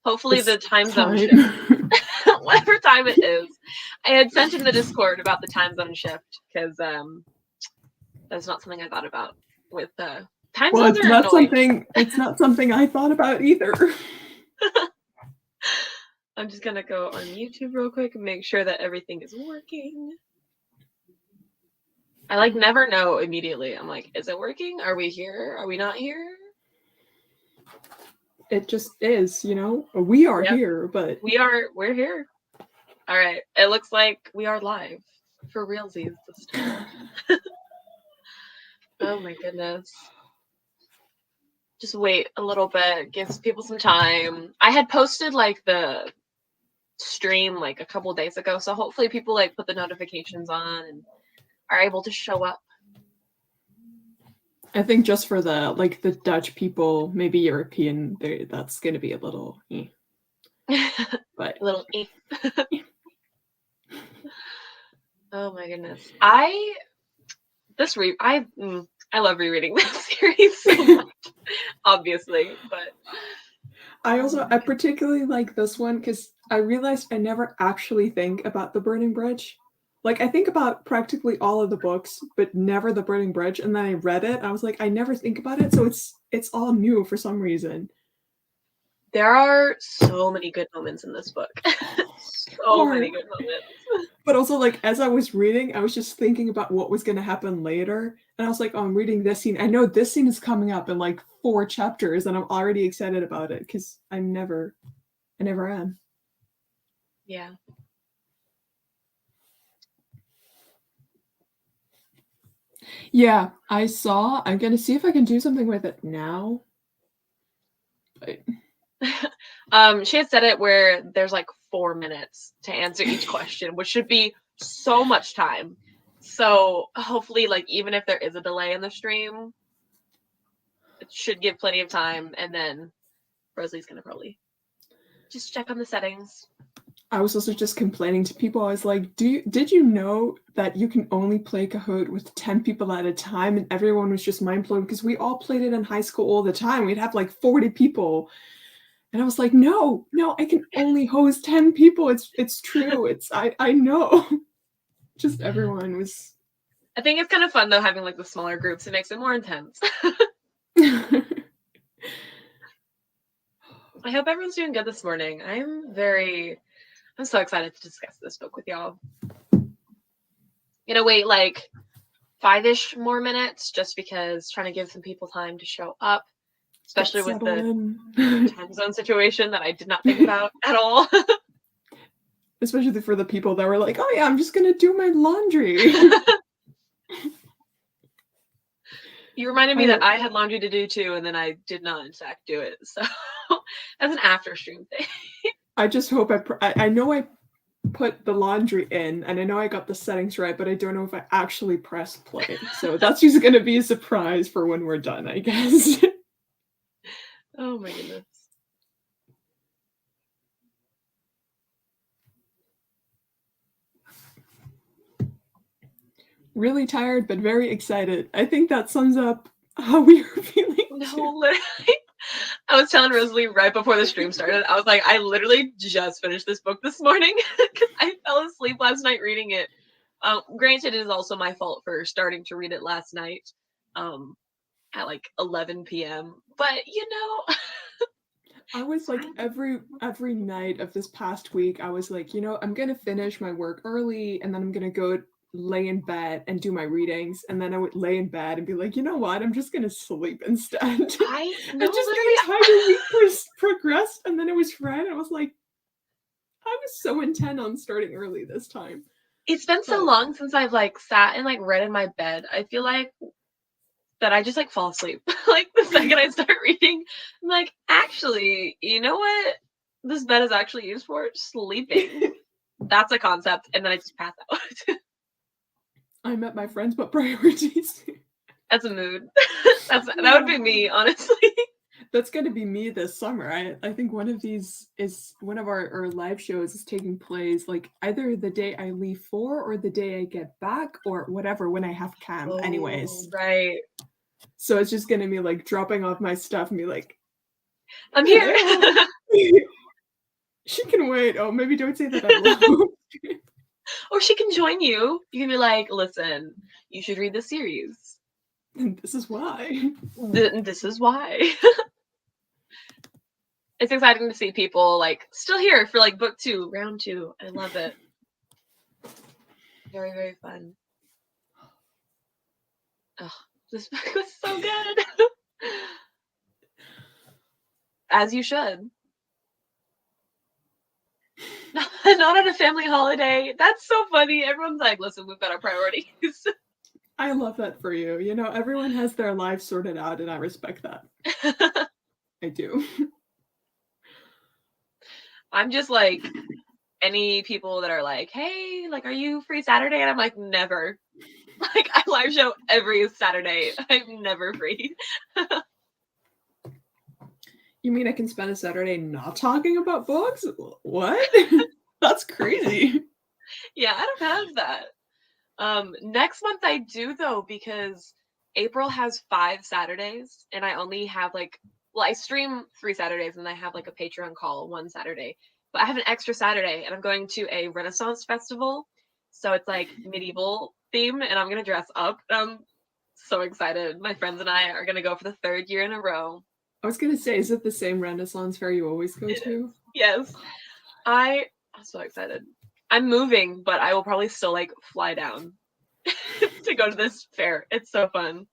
Hopefully the time zone shift, whatever time it is. I had sent in the Discord about the time zone shift because that's not something I thought about with time zones are annoying. It's not something I thought about either. I'm just gonna go on YouTube real quick and make sure that everything is working. I like never know immediately. I'm like, is it working? Are we here? Are we not here? It just is, you know? We are here, but we're here. All right. It looks like we are live for realsies this time. Oh my goodness. Just wait a little bit, gives people some time. I had posted like the stream like a couple days ago, so hopefully people like put the notifications on and are able to show up. I think just for the Dutch people, maybe European, that's going to be a little but a little Oh my goodness. I love rereading this series so much, obviously, but I particularly like this one because I realized I never actually think about the Burning Bridge. Like, I think about practically all of the books, but never the Burning Bridge. And then I read it, and I was like, I never think about it, so it's all new for some reason. There are so many good moments in this book. So many good moments. But also, like, as I was reading, I was just thinking about what was going to happen later. And I was like, oh, I'm reading this scene. I know this scene is coming up in like 4 chapters, and I'm already excited about it because I never am. Yeah. Yeah, I'm going to see if I can do something with it now. But... she had said it where there's like 4 minutes to answer each question, which should be so much time. So hopefully, like, even if there is a delay in the stream, it should give plenty of time. And then Rosalie's going to probably just check on the settings. I was also just complaining to people. I was like, did you know that you can only play Kahoot with 10 people at a time? And everyone was just mind blown because we all played it in high school all the time. We'd have like 40 people. And I was like, no, I can only host 10 people. It's true. I know. Just everyone was. I think it's kind of fun though, having like the smaller groups. It makes it more intense. I hope everyone's doing good this morning. I'm so excited to discuss this book with y'all. Gonna wait like 5-ish more minutes just because trying to give some people time to show up, especially with the time zone situation that I did not think about at all. Especially for the people that were like, oh yeah, I'm just gonna do my laundry. You reminded me that I had laundry to do too, and then I did not in fact do it. So that's an after stream thing. I just hope I know I put the laundry in, and I know I got the settings right, but I don't know if I actually pressed play. So that's just going to be a surprise for when we're done, I guess. Oh my goodness. Really tired, but very excited. I think that sums up how we are feeling. No, literally. I was telling Rosalie right before the stream started, I was like, I literally just finished this book this morning because I fell asleep last night reading it. Granted, it is also my fault for starting to read it last night at like 11 p.m. But, you know... I was like, every night of this past week, I was like, you know, I'm going to finish my work early, and then I'm going to go lay in bed and do my readings, and then I would lay in bed and be like, you know what, I'm just gonna sleep instead. I just how the week progressed, and then it was Friday. I was like, I was so intent on starting early this time. It's been so long since I've like sat and like read in my bed. I feel like that I just like fall asleep like the second I start reading. I'm like, actually, you know what this bed is actually used for? Sleeping. That's a concept, and then I just pass out. I met my friends, but priorities. That's a mood. That would be me, honestly. That's going to be me this summer. I think one of our live shows is taking place like either the day I leave for or the day I get back or whatever when I have camp. Anyways, right. So it's just going to be like dropping off my stuff and be like, I'm here. wait. Oh, maybe don't say that out loud. Or she can join you. You can be like, listen, you should read the series. And this is why. This is why. It's exciting to see people like still here for like book 2, round 2. I love it. Very, very fun. Oh, this book was so good. As you should. Not on a family holiday. That's so funny. Everyone's like, listen, we've got our priorities. I love that for you. You know, everyone has their lives sorted out, and I respect that. I do. I'm just like, any people that are like, hey, like, are you free Saturday? And I'm like, never. Like, I live show every Saturday. I'm never free. You mean I can spend a Saturday not talking about books? What? That's crazy. Yeah, I don't have that. Next month I do though, because April has 5 Saturdays and I only have like, well, I stream 3 Saturdays and I have like a Patreon call 1 Saturday, but I have an extra Saturday and I'm going to a Renaissance festival. So it's like medieval theme and I'm going to dress up. I'm so excited. My friends and I are going to go for the 3rd year in a row. I was going to say, is it the same Renaissance fair you always go to? Yes. I'm so excited. I'm moving, but I will probably still like fly down to go to this fair. It's so fun.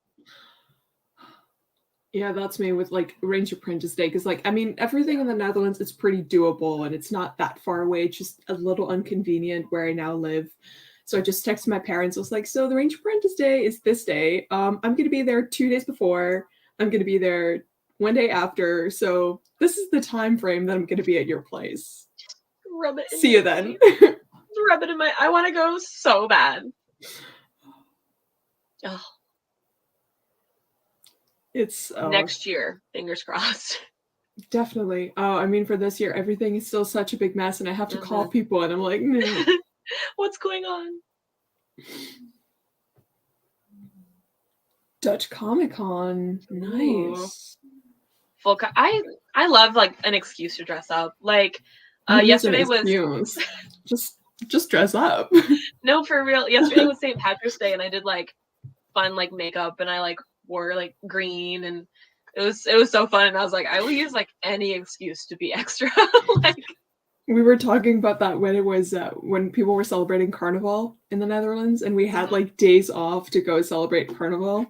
Yeah, that's me with like Range Apprentice Day, because like, I mean, everything in the Netherlands is pretty doable and it's not that far away. It's just a little inconvenient where I now live. So I just texted my parents. I was like, so the Range Apprentice Day is this day. I'm going to be there 2 days before. I'm going to be there 1 day after. So this is the time frame that I'm going to be at your place. Rub it. See you then. Rub it in my. I want to go so bad. Oh. It's next year. Fingers crossed. Definitely. Oh, I mean, for this year, everything is still such a big mess, and I have to call people, and I'm like, no. What's going on? Dutch Comic Con, nice. Full. I love like an excuse to dress up. Like yesterday was just dress up. No, for real. Yesterday was St. Patrick's Day, and I did like fun like makeup, and I like wore like green, and it was so fun. And I was like, I will use like any excuse to be extra. Like we were talking about that when it was when people were celebrating Carnival in the Netherlands, and we had like days off to go celebrate Carnival,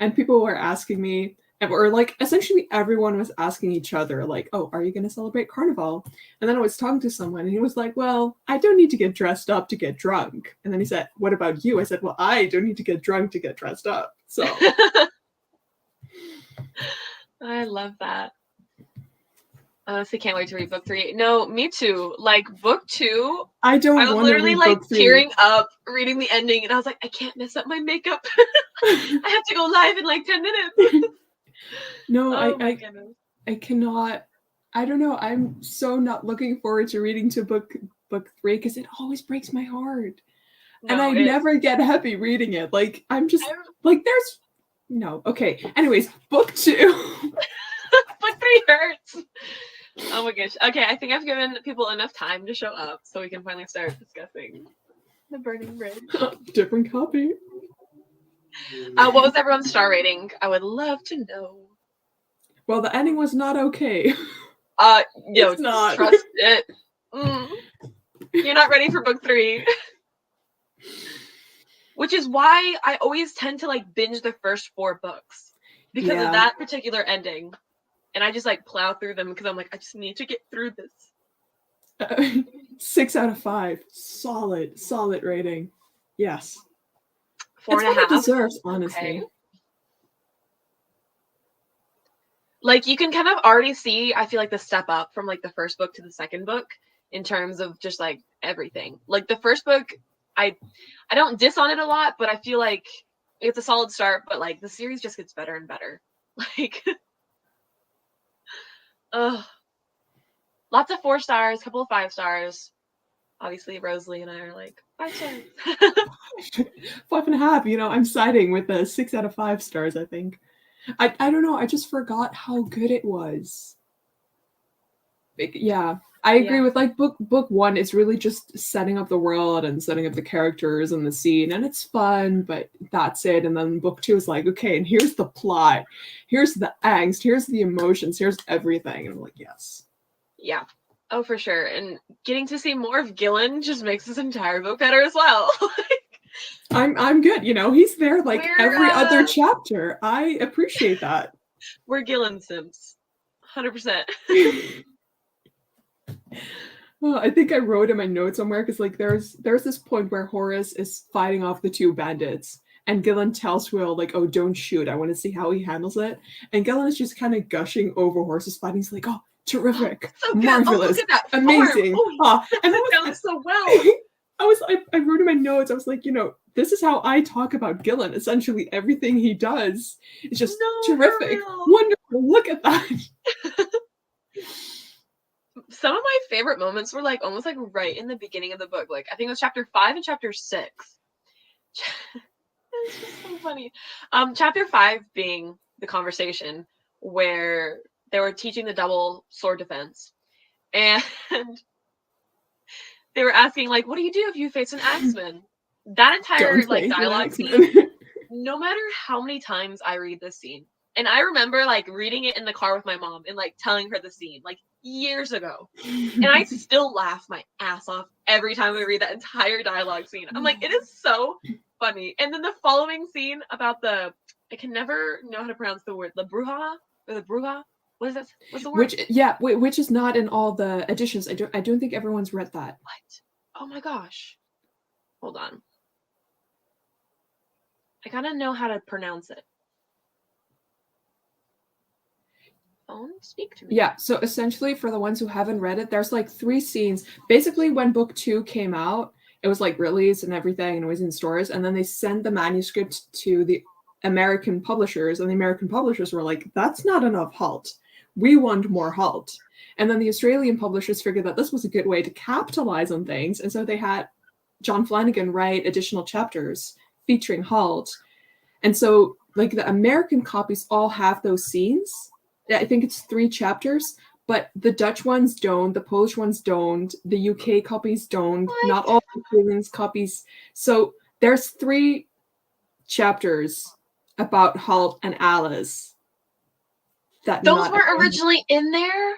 and people were asking me, or like essentially everyone was asking each other, like, oh, are you going to celebrate Carnival? And then I was talking to someone and he was like, well, I don't need to get dressed up to get drunk. And then he said, what about you? I said, well, I don't need to get drunk to get dressed up. So I love that. I honestly can't wait to read book 3. No, me too. Like book 2, I was literally like tearing up reading the ending, and I was like, I can't mess up my makeup. I have to go live in like 10 minutes. No, I cannot. I don't know. I'm so not looking forward to reading to book 3 because it always breaks my heart, and I never get happy reading it. Like I'm just like there's no okay. Anyways, book 2. Book 3 hurts. Oh my gosh. Okay, I think I've given people enough time to show up so we can finally start discussing The Burning Bridge. Different copy. What was everyone's star rating? I would love to know. Well, the ending was not okay. It's not. Trust it. You're not ready for book 3. Which is why I always tend to like binge the first 4 books because of that particular ending. And I just like plow through them because I'm like, I just need to get through this. 6 out of 5. Solid rating. Yes. 4.5. It's what it deserves, honestly. Okay. Like you can kind of already see, I feel like the step up from like the first book to the second book in terms of just like everything. Like the first book, I don't diss on it a lot, but I feel like it's a solid start, but like the series just gets better and better. Like lots of 4 stars, couple of 5 stars. Obviously, Rosalie and I are like 5 stars. 5.5. You know, I'm siding with the 6 out of 5 stars. I think. I don't know. I just forgot how good it was. Yeah, I agree with like book one is really just setting up the world and setting up the characters and the scene, and it's fun, but that's it. And then book two is like, okay, and here's the plot, here's the angst, here's the emotions, here's everything. And I'm like, yes. Yeah. Oh, for sure. And getting to see more of Gillen just makes this entire book better as well. I'm good, you know, he's there like every other chapter. I appreciate that. We're Gillen Sims. 100%. Well, I think I wrote in my notes somewhere because like there's this point where Horace is fighting off the two bandits, and Gillen tells Will like, "Oh, don't shoot. I want to see how he handles it." And Gillen is just kind of gushing over Horace's fighting. He's like, "Oh, terrific, so marvelous, amazing!" And that was so well. I wrote in my notes. I was like, you know, this is how I talk about Gillen. Essentially, everything he does is just terrific, wonderful. Look at that. Some of my favorite moments were like almost like right in the beginning of the book. Like I think it was chapter 5 and chapter 6. It's just so funny. Chapter 5 being the conversation where they were teaching the double sword defense, and they were asking like, "What do you do if you face an axeman?" That entire like dialogue scene. No matter how many times I read this scene, and I remember like reading it in the car with my mom and like telling her the scene like years ago, and I still laugh my ass off every time I read that entire dialogue scene. I'm like, it is so funny. And then the following scene about I can never know how to pronounce the word, the bruja or the bruja. What is that? What's the word? Which is not in all the editions. I don't think everyone's read that. What? Oh my gosh. Hold on. I gotta know how to pronounce it. Phone, speak to me. Yeah, so essentially for the ones who haven't read it, there's like 3 scenes. Basically, when book 2 came out, it was like released and everything, and it was in stores, and then they sent the manuscript to the American publishers, and the American publishers were like, that's not enough halt. We want more halt. And then the Australian publishers figured that this was a good way to capitalize on things, and so they had John Flanagan write additional chapters featuring halt. And so like the American copies all have those scenes. I think it's 3 chapters, but the Dutch ones don't, the Polish ones don't, the UK copies don't, not all the Australian copies. So there's 3 chapters about Halt and Alice. Those were originally in there?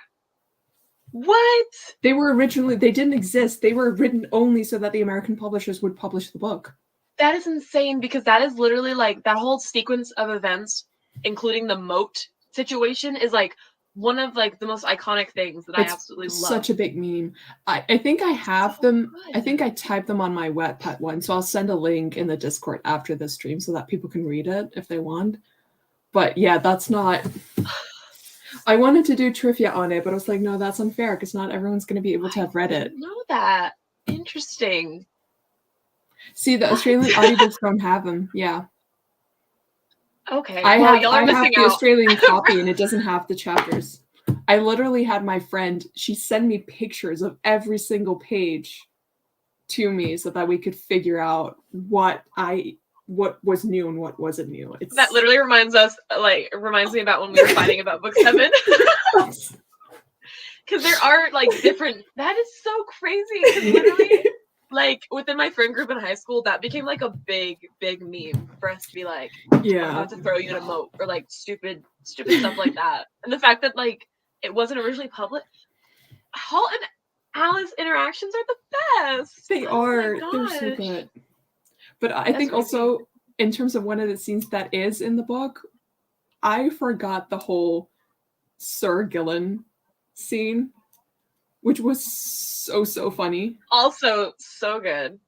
What? They didn't exist. They were written only so that the American publishers would publish the book. That is insane, because that is literally like that whole sequence of events, including the moat situation, is like one of like the most iconic things that I absolutely love. Such a big meme. I think I have them. Good. I think I typed them on my Wattpad one, so I'll send a link in the Discord after the stream so that people can read it if they want. But yeah, that's not. I wanted to do trivia on it, but I was like, no, that's unfair because not everyone's going to be able to have read it. I didn't know that. Interesting. See, the Australian audiobooks don't have them. Yeah. Okay. Y'all are missing out. The Australian copy, and it doesn't have the chapters. I literally had my friend, she sent me pictures of every single page to me so that we could figure out what was new and what wasn't new. That literally reminds me about when we were fighting about book 7. Because there are like different. That is so crazy. Literally, like within my friend group in high school, that became like a big meme for us to be like, yeah, I'm about to throw you in a moat, or like stupid stuff like that. And the fact that like it wasn't originally public. Halt and Alice interactions are the best. They are. They're so good. But I think also in terms of one of the scenes that is in the book, I forgot the whole Sir Gillen scene, which was so funny. Also so good.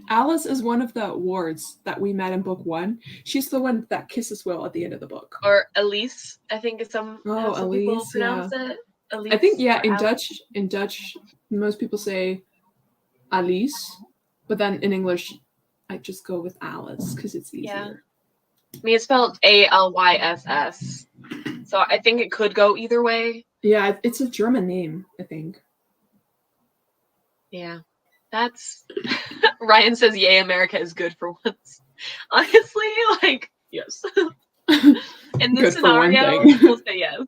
Alice is one of the wards that we met in book 1. She's the one that kisses Will at the end of the book. Or Elise, I think is some people pronounce it. Elise, I think in Dutch most people say Alice, but then in English I just go with Alice because it's easier. Yeah. I mean, it's spelled Alyss. So I think it could go either way. Yeah, it's a German name, I think. Yeah. That's Ryan says, "Yay, America is good for once." Honestly, like, yes. In this scenario, we'll say yes.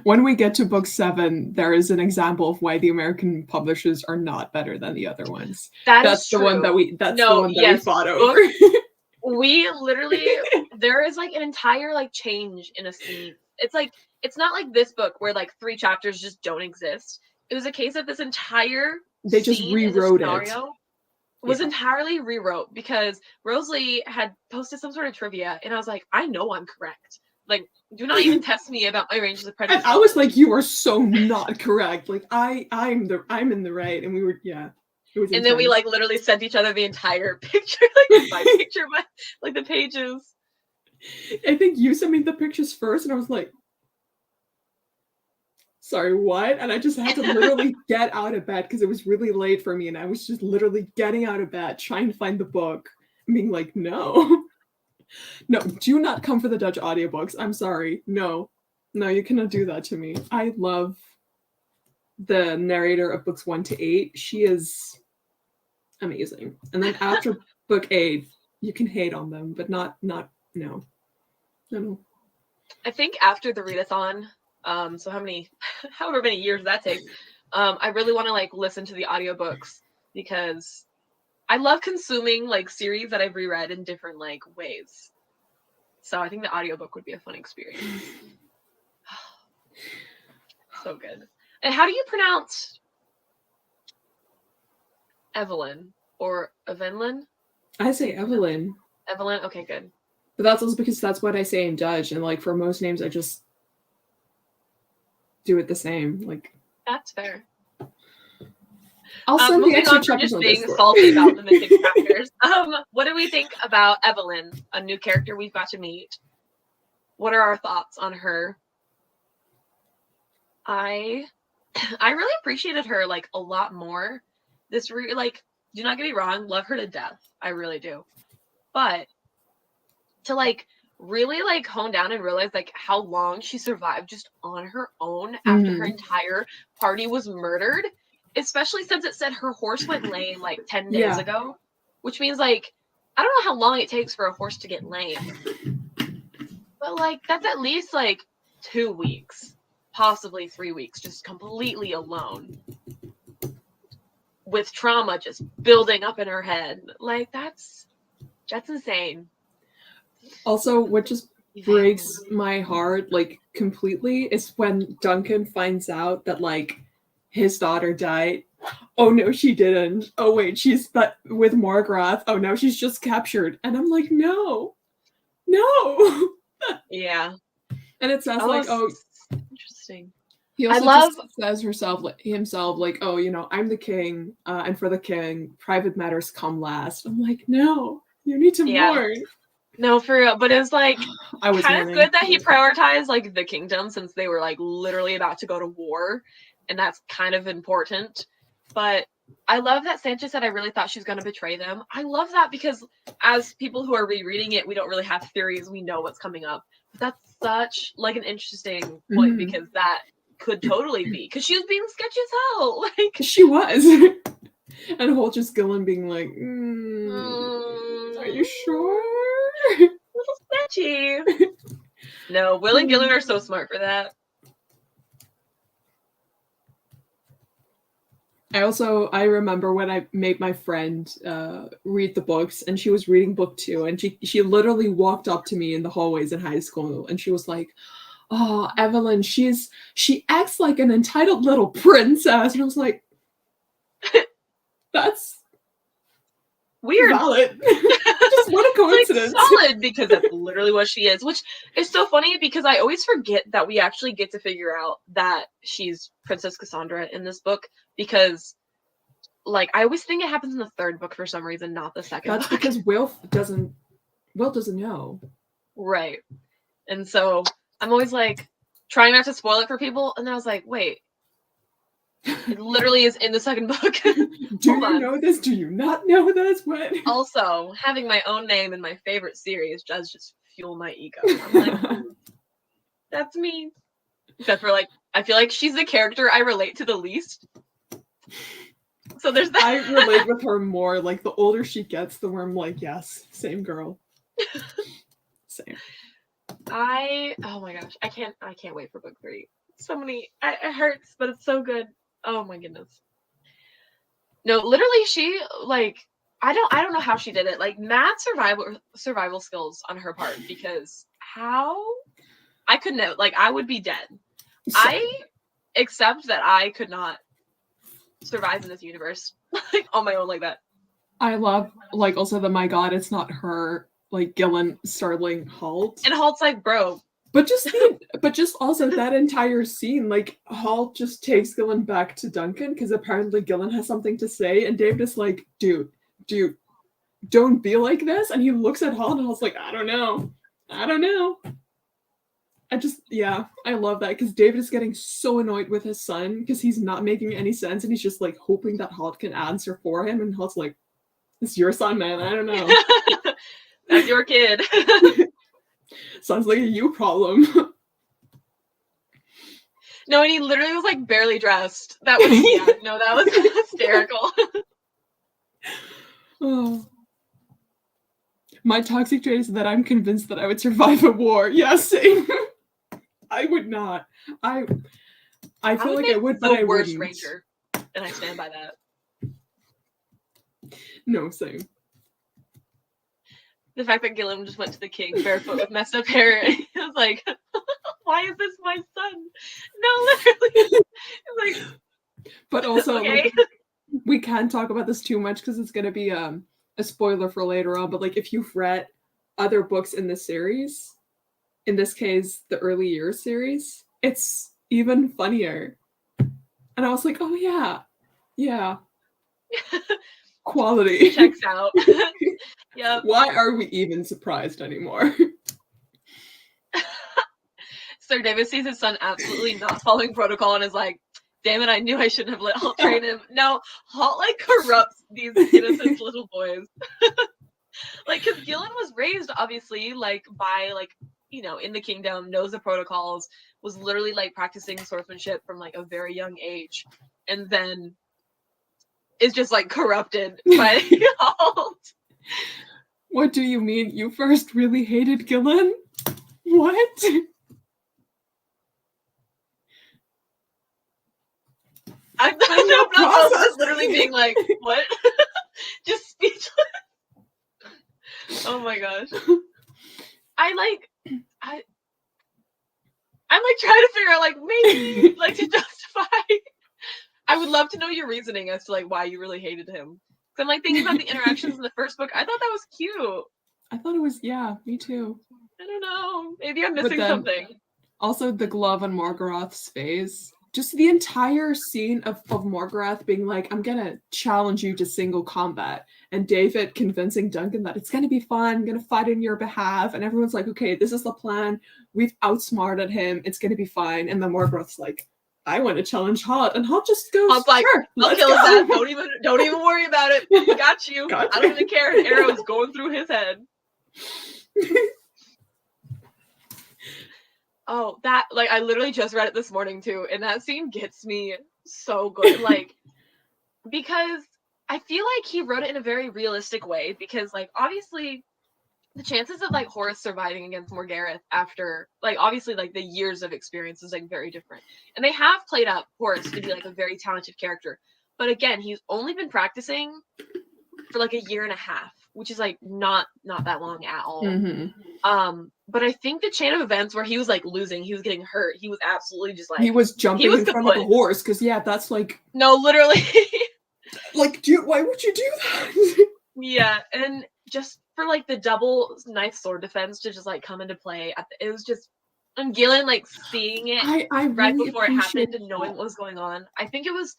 When we get to book 7, there is an example of why the American publishers are not better than the other ones. That's the true. one that we fought over. We literally, there is like an entire like change in a scene. It's like, it's not like this book where like 3 chapters just don't exist. It was a case of this entire they just rewrote it. Was entirely rewrote because Rosalie had posted some sort of trivia, and I was like, I know I'm correct. Like, do not even test me about my range as Apprentice. And I was like, you are so not correct. Like, I'm in the right, and we were It was and then we like literally sent each other the entire picture, like my picture, like the pages. I think you sent me the pictures first, and I was like, sorry, what? And I just had to literally get out of bed because it was really late for me, and I was just literally getting out of bed, trying to find the book, and being like, no. No, do not come for the Dutch audiobooks. I'm sorry. No, you cannot do that to me. I love the narrator of books 1 to 8. She is amazing. And then after book 8, you can hate on them, but not no. I think after the readathon, so however many years that takes, I really want to like listen to the audiobooks because I love consuming like series that I've reread in different like ways. So I think the audiobook would be a fun experience. So good. And how do you pronounce Evelyn or Evelyn? I say Evelyn. Evelyn? Okay, good. But that's also because that's what I say in Dutch, and like for most names I just do it the same. Like that's fair. I'll send the extra chapters just on being Discord. salty about the missing chapters. What do we think about Evelyn, a new character we've got to meet? What are our thoughts on her? I really appreciated her like a lot more. Like, do not get me wrong, love her to death. I really do. But to like really like hone down and realize like how long she survived just on her own after her entire party was murdered, especially since it said her horse went lame like 10 days ago, which means like I don't know how long it takes for a horse to get lame, but like that's at least like 2 weeks, possibly 3 weeks, just completely alone with trauma just building up in her head. Like that's insane. Also, what just breaks my heart like completely is when Duncan finds out that like his daughter died. Oh no, she didn't. Oh wait, she's with Morgrath. Oh no, she's just captured. And I'm like, no. Yeah. And it says like, oh, interesting. He also says himself like, oh, you know, I'm the king, and for the king, private matters come last. I'm like, no, you need to mourn. No, for real. But it was like kind of good that he prioritized like the kingdom since they were like literally about to go to war, and that's kind of important. But I love that Sanchez said I really thought she was going to betray them. I love that because as people who are rereading it, we don't really have theories. We know what's coming up. But that's such like an interesting point because that could totally be because she was being sketchy as hell. Like she was. And Holt just Gillen being like, are you sure? A little sketchy. No, Will and Gillen are so smart for that. I remember when I made my friend read the books, and she was reading book 2, and she literally walked up to me in the hallways in high school, and she was like, oh, Evelyn, she acts like an entitled little princess. And I was like, that's weird. Valid. Just what a coincidence. Like, solid, because that's literally what she is, which is so funny because I always forget that we actually get to figure out that she's Princess Cassandra in this book because like I always think it happens in the 3rd book for some reason, not the 2nd That's book. because Will doesn't know. Right. And so I'm always like trying not to spoil it for people, and then I was like, wait, it literally is in the 2nd book. Do you know this? Do you not know this? What? Also, having my own name in my favorite series does just fuel my ego. I'm like, that's me. Except for like, I feel like she's the character I relate to the least. So there's that. I relate with her more. Like the older she gets, the more I'm like, yes, same girl. Same. Oh my gosh, I can't wait for book 3. So many, it hurts, but it's so good. Oh my goodness. No, literally, she like I don't know how she did it. Like mad survival skills on her part, because how I couldn't, like, I would be dead. I accept that I could not survive in this universe like on my own like that. I love, like, also the my god, it's not her, like, Gillen startling Halt. And Halt's like, bro. But just also that entire scene, like, Halt just takes Gillen back to Duncan because apparently Gillen has something to say, and David is like, dude, don't be like this. And he looks at Halt and Halt's like, I don't know. I love that because David is getting so annoyed with his son because he's not making any sense, and he's just like hoping that Halt can answer for him, and Halt's like, it's your son, man. I don't know. That's your kid. Sounds like a you problem. No, and he literally was like barely dressed. That was hysterical. Oh. My toxic trait is that I'm convinced that I would survive a war. Yeah, same. I would not. I feel like I would, but I worst wouldn't. Ranger, and I stand by that. No, same. The fact that Gillen just went to the king barefoot with messed up hair, and he was like, why is this my son? No, literally. Like, but also, okay. like, we can't talk about this too much because it's going to be a spoiler for later on, but like if you've read other books in the series, in this case, the early years series, it's even funnier. And I was like, oh yeah. Quality. Checks out. Yep. Why are we even surprised anymore? Sir David sees his son absolutely not following protocol and is like, damn it, I knew I shouldn't have let Halt train him. No, Halt like corrupts these innocent little boys. Like, because Gillen was raised, obviously, like, by, like, you know, in the kingdom, knows the protocols, was literally, like, practicing swordsmanship from, like, a very young age, and then is just, like, corrupted by Halt. What do you mean? You first really hated Gillen? What? I was literally being like, what? Just speechless. Oh my gosh. I'm like trying to figure out, like, maybe, like, to justify. I would love to know your reasoning as to, like, why you really hated him. Because I'm, like, thinking about the interactions in the first book. I thought that was cute. I thought it was, yeah, me too. I don't know. Maybe I'm missing something. Also, the glove on Morgoth's face. Just the entire scene of Morgoth being like, I'm gonna challenge you to single combat. And David convincing Duncan that it's gonna be fun, I'm gonna fight on your behalf. And everyone's like, okay, this is the plan. We've outsmarted him. It's gonna be fine. And then Morgoth's like, I want to challenge Halt. And Halt just goes, Halt's like, sure, I'll kill his ass. Don't even worry about it. Got you. I don't even care. An arrow's going through his head. Oh, that, like, I literally just read it this morning too, and that scene gets me so good. Like, because I feel like he wrote it in a very realistic way, because, like, obviously the chances of, like, Horace surviving against Morgareth after, like, obviously, like, the years of experience is, like, very different. And they have played up Horace to be, like, a very talented character. But again, he's only been practicing for, like, a year and a half, which is, like, not that long at all. Mm-hmm. But I think the chain of events where he was, like, losing, he was getting hurt, he was absolutely just, like... He was jumping in front of a horse, because, yeah, that's, like... No, literally. Like, why would you do that? Yeah, and just for, like, the double knife sword defense to just, like, come into play, it was just... And Gillen, like, seeing it I right really before it happened and knowing what was going on, I think it was...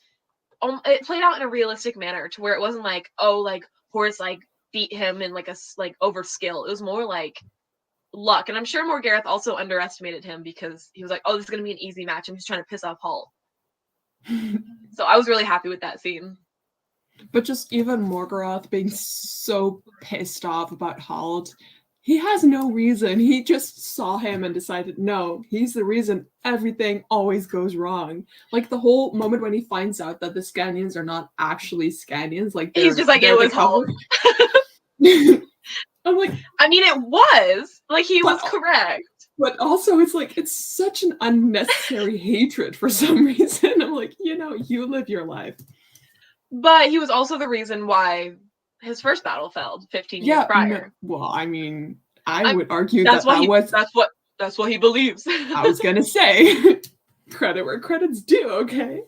it played out in a realistic manner, to where it wasn't like, oh, like, Horace, like, beat him in, like, a, like, over skill. It was more like luck. And I'm sure Morgareth also underestimated him, because he was like, oh, this is going to be an easy match. I'm just trying to piss off Halt. So I was really happy with that scene. But just even Morgoth being so pissed off about Halt, he has no reason. He just saw him and decided, no, he's the reason everything always goes wrong. Like, the whole moment when he finds out that the Scanians are not actually Scanians, like, he's just like, it was Halt. I'm like, I mean, it was. Like, he was correct. But also, it's like, it's such an unnecessary hatred for some reason. I'm like, you live your life. But he was also the reason why his first battle failed 15 years prior. Well, I mean, I would argue that that's what he believes. I was gonna say, credit where credit's due, okay?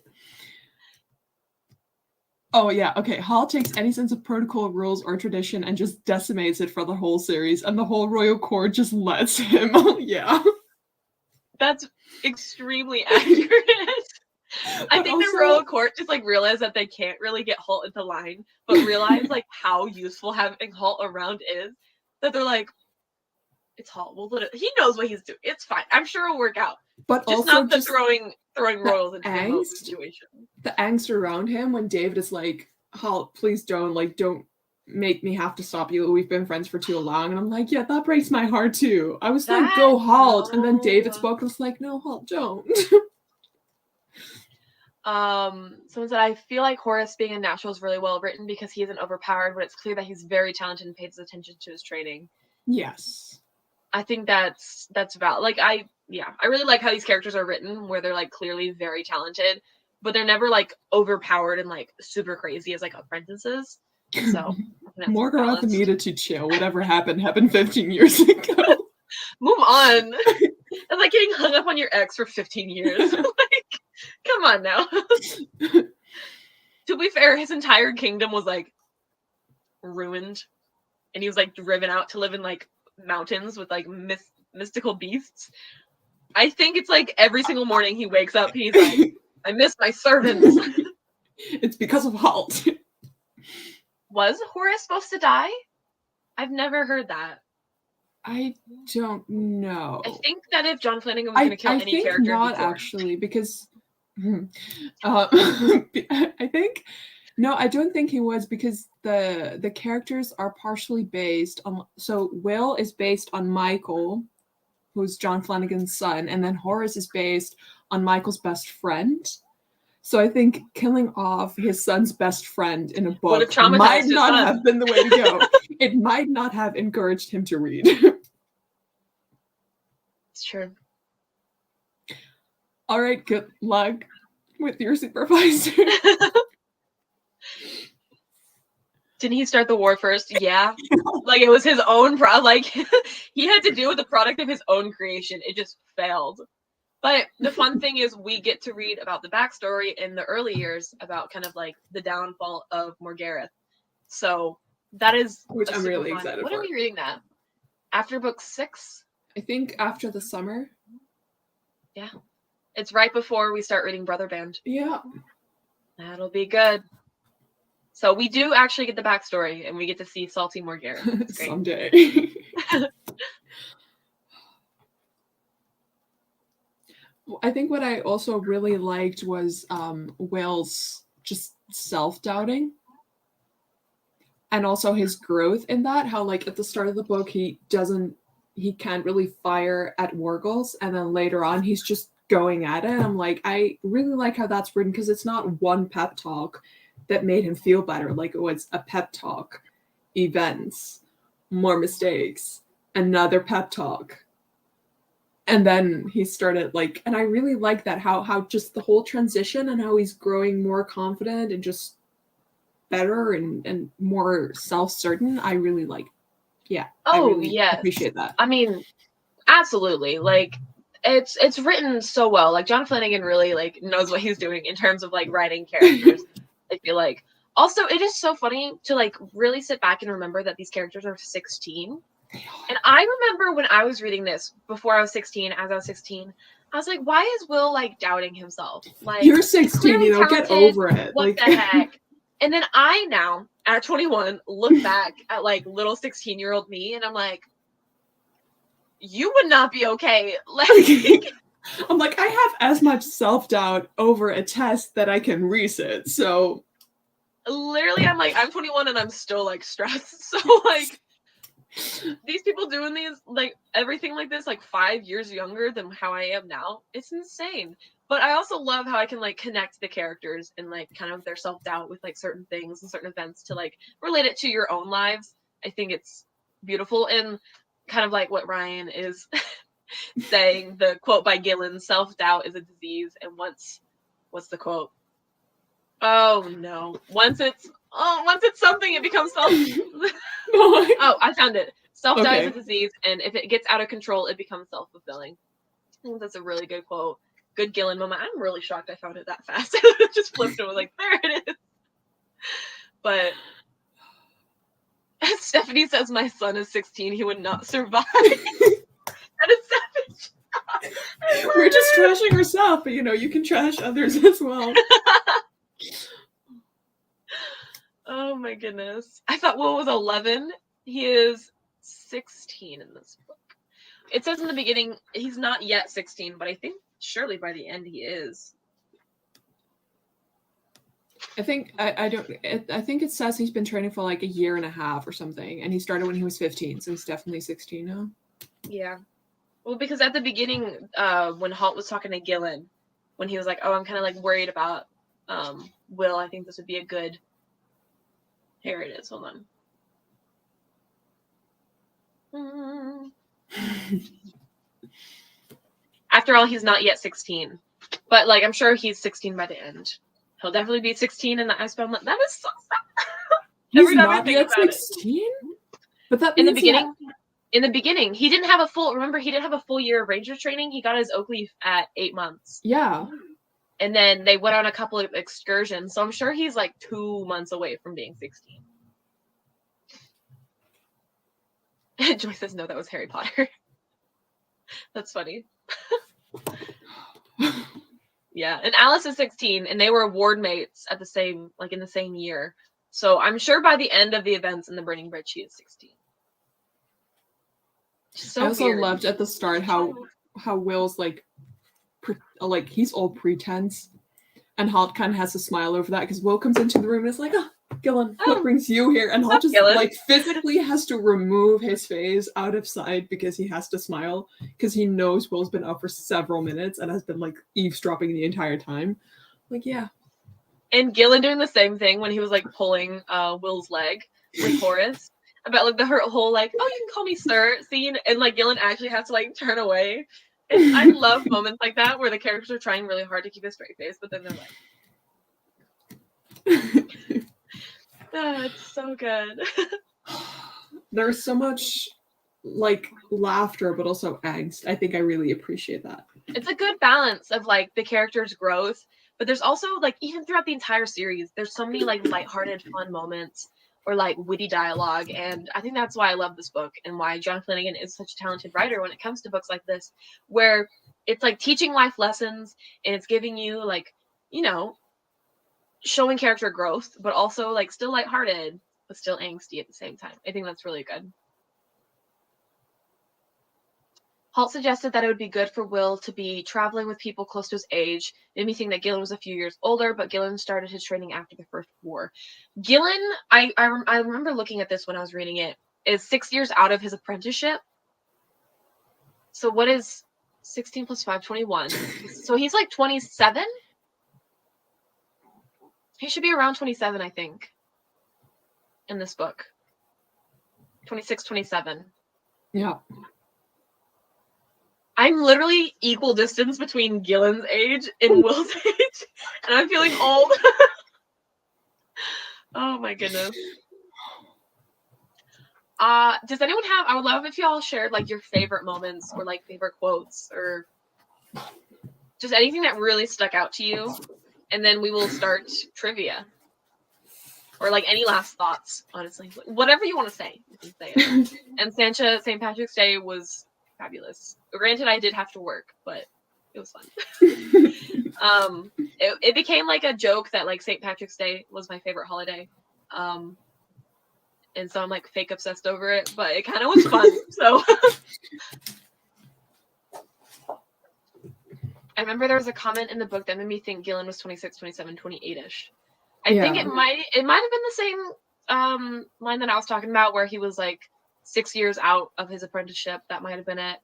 Oh yeah, okay. Hall takes any sense of protocol, rules, or tradition and just decimates it for the whole series, and the whole royal court just lets him. Yeah. That's extremely accurate. I think the royal court just like realized that they can't really get Holt into line, but realize like how useful having Holt around is. That they're like, it's Holt. He knows what he's doing. It's fine. I'm sure it'll work out. But just also not the throwing royals into the situation. The angst around him when David is like, Holt, please don't make me have to stop you. We've been friends for too long. And I'm like, yeah, that breaks my heart too. I was like, go Holt. And then David spoke and was like, no, Holt, don't. Someone said, I feel like Horace being a natural is really well written because he isn't overpowered, but it's clear that he's very talented and pays attention to his training. Yes. I think that's valid. Like, I really like how these characters are written where they're like clearly very talented, but they're never like overpowered and like super crazy as like apprentices. So Morgoth needed to chill. Whatever happened 15 years ago. Move on. It's like getting hung up on your ex for 15 years. Like, come on now. To be fair, his entire kingdom was like ruined, and he was like driven out to live in like mountains with like mystical beasts. I think it's like every single morning he wakes up, he's like, I miss my servants. It's because of Holt. Was Horace supposed to die? I've never heard that. I don't know. I think that if John Flanagan was going to kill any character, not before. Actually, because I think no, I don't think he was, because the characters are partially based on. So Will is based on Michael, who's John Flanagan's son, and then Horace is based on Michael's best friend. So I think killing off his son's best friend in a book might not have been the way to go. It might not have encouraged him to read. It's true. All right, good luck with your supervisor. Didn't he start the war first? Yeah. Like, it was his own like he had to deal with the product of his own creation. It just failed. But the fun thing is we get to read about the backstory in the early years about kind of like the downfall of Morgareth. So that is which I'm really excited for. When are we reading that? After book 6? I think after the summer. Yeah. It's right before we start reading Brother Band. Yeah. That'll be good. So we do actually get the backstory, and we get to see Salty Morgareth. It's great. Someday. I think what I also really liked was Will's just self-doubting. And also his growth in that, how like at the start of the book he can't really fire at Wargles, and then later on he's just going at it. I'm like, I really like how that's written, because it's not one pep talk that made him feel better. Like, it was a pep talk, events, more mistakes, another pep talk. And then he started like, and I really like that, how just the whole transition and how he's growing more confident and just better and more self-certain. I really like. Yeah. Oh, I really yes. appreciate that. I mean, absolutely. Like, it's written so well. Like, John Flanagan really like knows what he's doing in terms of like writing characters. I feel like. Also, it is so funny to like really sit back and remember that these characters are 16. And I remember when I was reading this before I was 16, as I was 16, I was like, why is Will like doubting himself? Like, you're 16, get over it. What like... the heck? And then I now, at 21, look back at like little 16-year-old me, and I'm like, you would not be okay. Like, I'm like, I have as much self-doubt over a test that I can resit. So literally, I'm like, I'm 21 and I'm still like stressed. So like, these people doing these, like, everything like this, like 5 years younger than how I am now, it's insane. But I also love how I can like connect the characters and like kind of their self-doubt with like certain things and certain events to like relate it to your own lives. I think it's beautiful, and kind of like what Ryan is saying the quote by Gillen, "Self-doubt is a disease, and what's the quote? Oh no. Once it's something, it becomes self. Oh, I found it. Self-doubt is a disease, and if it gets out of control, it becomes self-fulfilling. I think that's a really good quote. Good Gillen moment. I'm really shocked I found it that fast. It just flipped and was like, there it is. But Stephanie says my son is 16. He would not survive. That is savage. We're just trashing ourselves, but you can trash others as well. Oh my goodness. I thought Will was 11. He is 16 in this book. It says in the beginning he's not yet 16, but I think surely by the end he is. I think I think it says he's been training for like a year and a half or something, and he started when he was 15, so he's definitely 16 now. Yeah. Well, because at the beginning, when Halt was talking to Gillen, when he was like, "Oh, I'm kind of like worried about Will. I think this would be a good." Here it is. Hold on. After all, he's not yet 16, but like I'm sure he's 16 by the end. He'll definitely be 16 in the Icebound. That is so sad. He's not yet 16, but that means in the beginning, he didn't have a full. Remember, he didn't have a full year of Ranger training. He got his oak leaf at 8 months. Yeah. And then they went on a couple of excursions, so I'm sure he's like 2 months away from being 16. Joy says, no, that was Harry Potter. That's funny. Yeah, and Alice is 16, and they were ward mates at in the same year. So I'm sure by the end of the events in the Burning Bridge, she is 16. So I also weird. loved at the start how Will's like he's all pretense, and Halt kind of has to smile over that because Will comes into the room and is like, "Oh, Gillen, what brings you here?" And Halt just like physically has to remove his face out of sight because he has to smile because he knows Will's been up for several minutes and has been like eavesdropping the entire time. Like, yeah. And Gillen doing the same thing when he was like pulling Will's leg with Horace about like the whole like, "Oh, you can call me sir" scene, and like Gillen actually has to like turn away. And I love moments like that where the characters are trying really hard to keep a straight face, but then they're like, "Oh, it's so good." There's so much like laughter, but also angst. I think I really appreciate that. It's a good balance of like the character's growth, but there's also like even throughout the entire series, there's so many like lighthearted, fun moments or like witty dialogue, and I think that's why I love this book and why John Flanagan is such a talented writer when it comes to books like this, where it's like teaching life lessons and it's giving you like, showing character growth, but also like still lighthearted, but still angsty at the same time. I think that's really good. Halt suggested that it would be good for Will to be traveling with people close to his age. Made me think that Gillen was a few years older, but Gillen started his training after the First War. Gillen, I remember looking at this when I was reading it, is 6 years out of his apprenticeship. So what is 16 plus 5, 21? So he's like 27? He should be around 27, I think, in this book. 26, 27. Yeah. I'm literally equal distance between Gillen's age and Will's age, and I'm feeling old. Oh my goodness. Does anyone have? I would love if y'all shared like your favorite moments or like favorite quotes or just anything that really stuck out to you, and then we will start trivia or like any last thoughts. Honestly, whatever you want to say, you can say it. And Sancha, St. Patrick's Day was fabulous. Granted, I did have to work, but it was fun. It became like a joke that like St. Patrick's Day was my favorite holiday. And so I'm like fake obsessed over it, but it kind of was fun. So I remember there was a comment in the book that made me think Gillen was 26, 27, 28-ish. I think it might have been the same line that I was talking about where he was like 6 years out of his apprenticeship. That might have been it.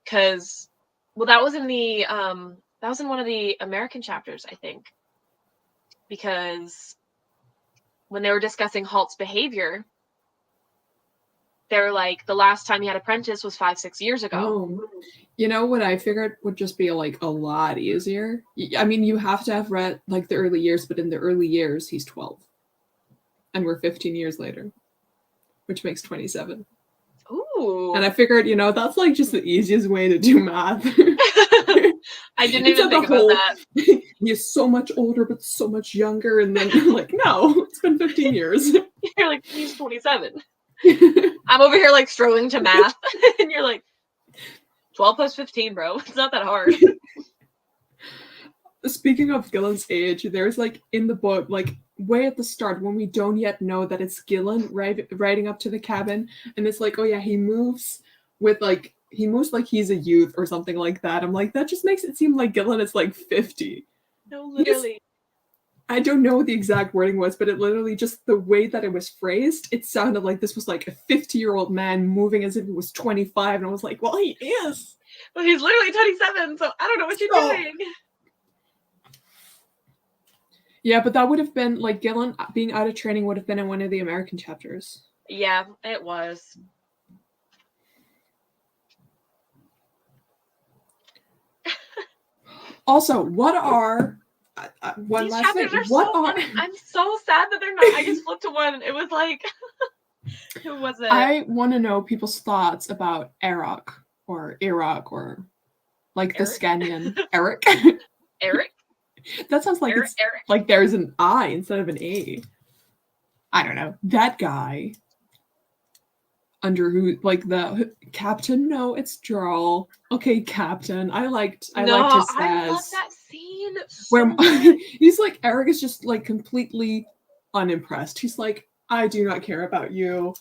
Because, well, that was in one of the American chapters, I think. Because when they were discussing Halt's behavior, they were like, the last time he had Apprentice was 5-6 years ago. Oh. You know what I figured would just be like a lot easier? I mean, you have to have read like the early years, but in the early years, he's 12. And we're 15 years later, which makes 27. Ooh. And I figured, that's like just the easiest way to do math. I didn't even think about that. He's so much older, but so much younger. And then I'm like, no, it's been 15 years. You're like, he's 27. I'm over here like struggling to math. And you're like, 12 plus 15, bro. It's not that hard. Speaking of Gillen's age, there's like in the book, like way at the start when we don't yet know that it's Gillen riding up to the cabin, and it's like, oh yeah, he moves like he's a youth or something like that. I'm like, that just makes it seem like Gillen is like 50. No, literally. I don't know what the exact wording was, but it literally just the way that it was phrased, it sounded like this was like a 50-year-old man moving as if he was 25, and I was like, well, he is. Well, he's literally 27, so I don't know what you're doing. Yeah, but that would have been like Gillen being out of training would have been in one of the American chapters. Yeah, it was. Also, what are one These last thing? chapters are so funny. I'm so sad that they're not. I just flipped to one and it was like, who was it? I want to know people's thoughts about Iraq or like Eric? the Scanian Eric. Eric? That sounds like Eric? like there's an I instead of an A. I don't know. That guy under who like the captain. No, it's Jarl. Okay, captain. I liked his sass. I love that scene where much. He's like, Eric is just like completely unimpressed. He's like, I do not care about you.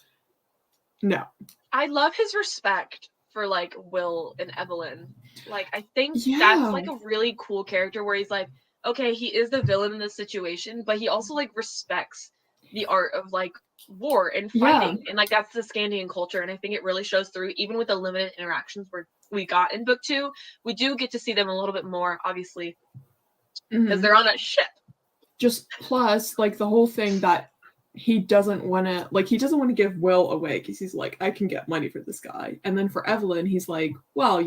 No. I love his respect for like Will and Evelyn. Like, I think that's like a really cool character where he's like, okay, he is the villain in this situation, but he also like respects the art of like war and fighting. And like that's the Scandian culture. And I think it really shows through, even with the limited interactions we got in book 2. We do get to see them a little bit more, obviously, because they're on a ship. Just plus like the whole thing that he doesn't want to give Will away because he's like, I can get money for this guy. And then for Evelyn, he's like, well,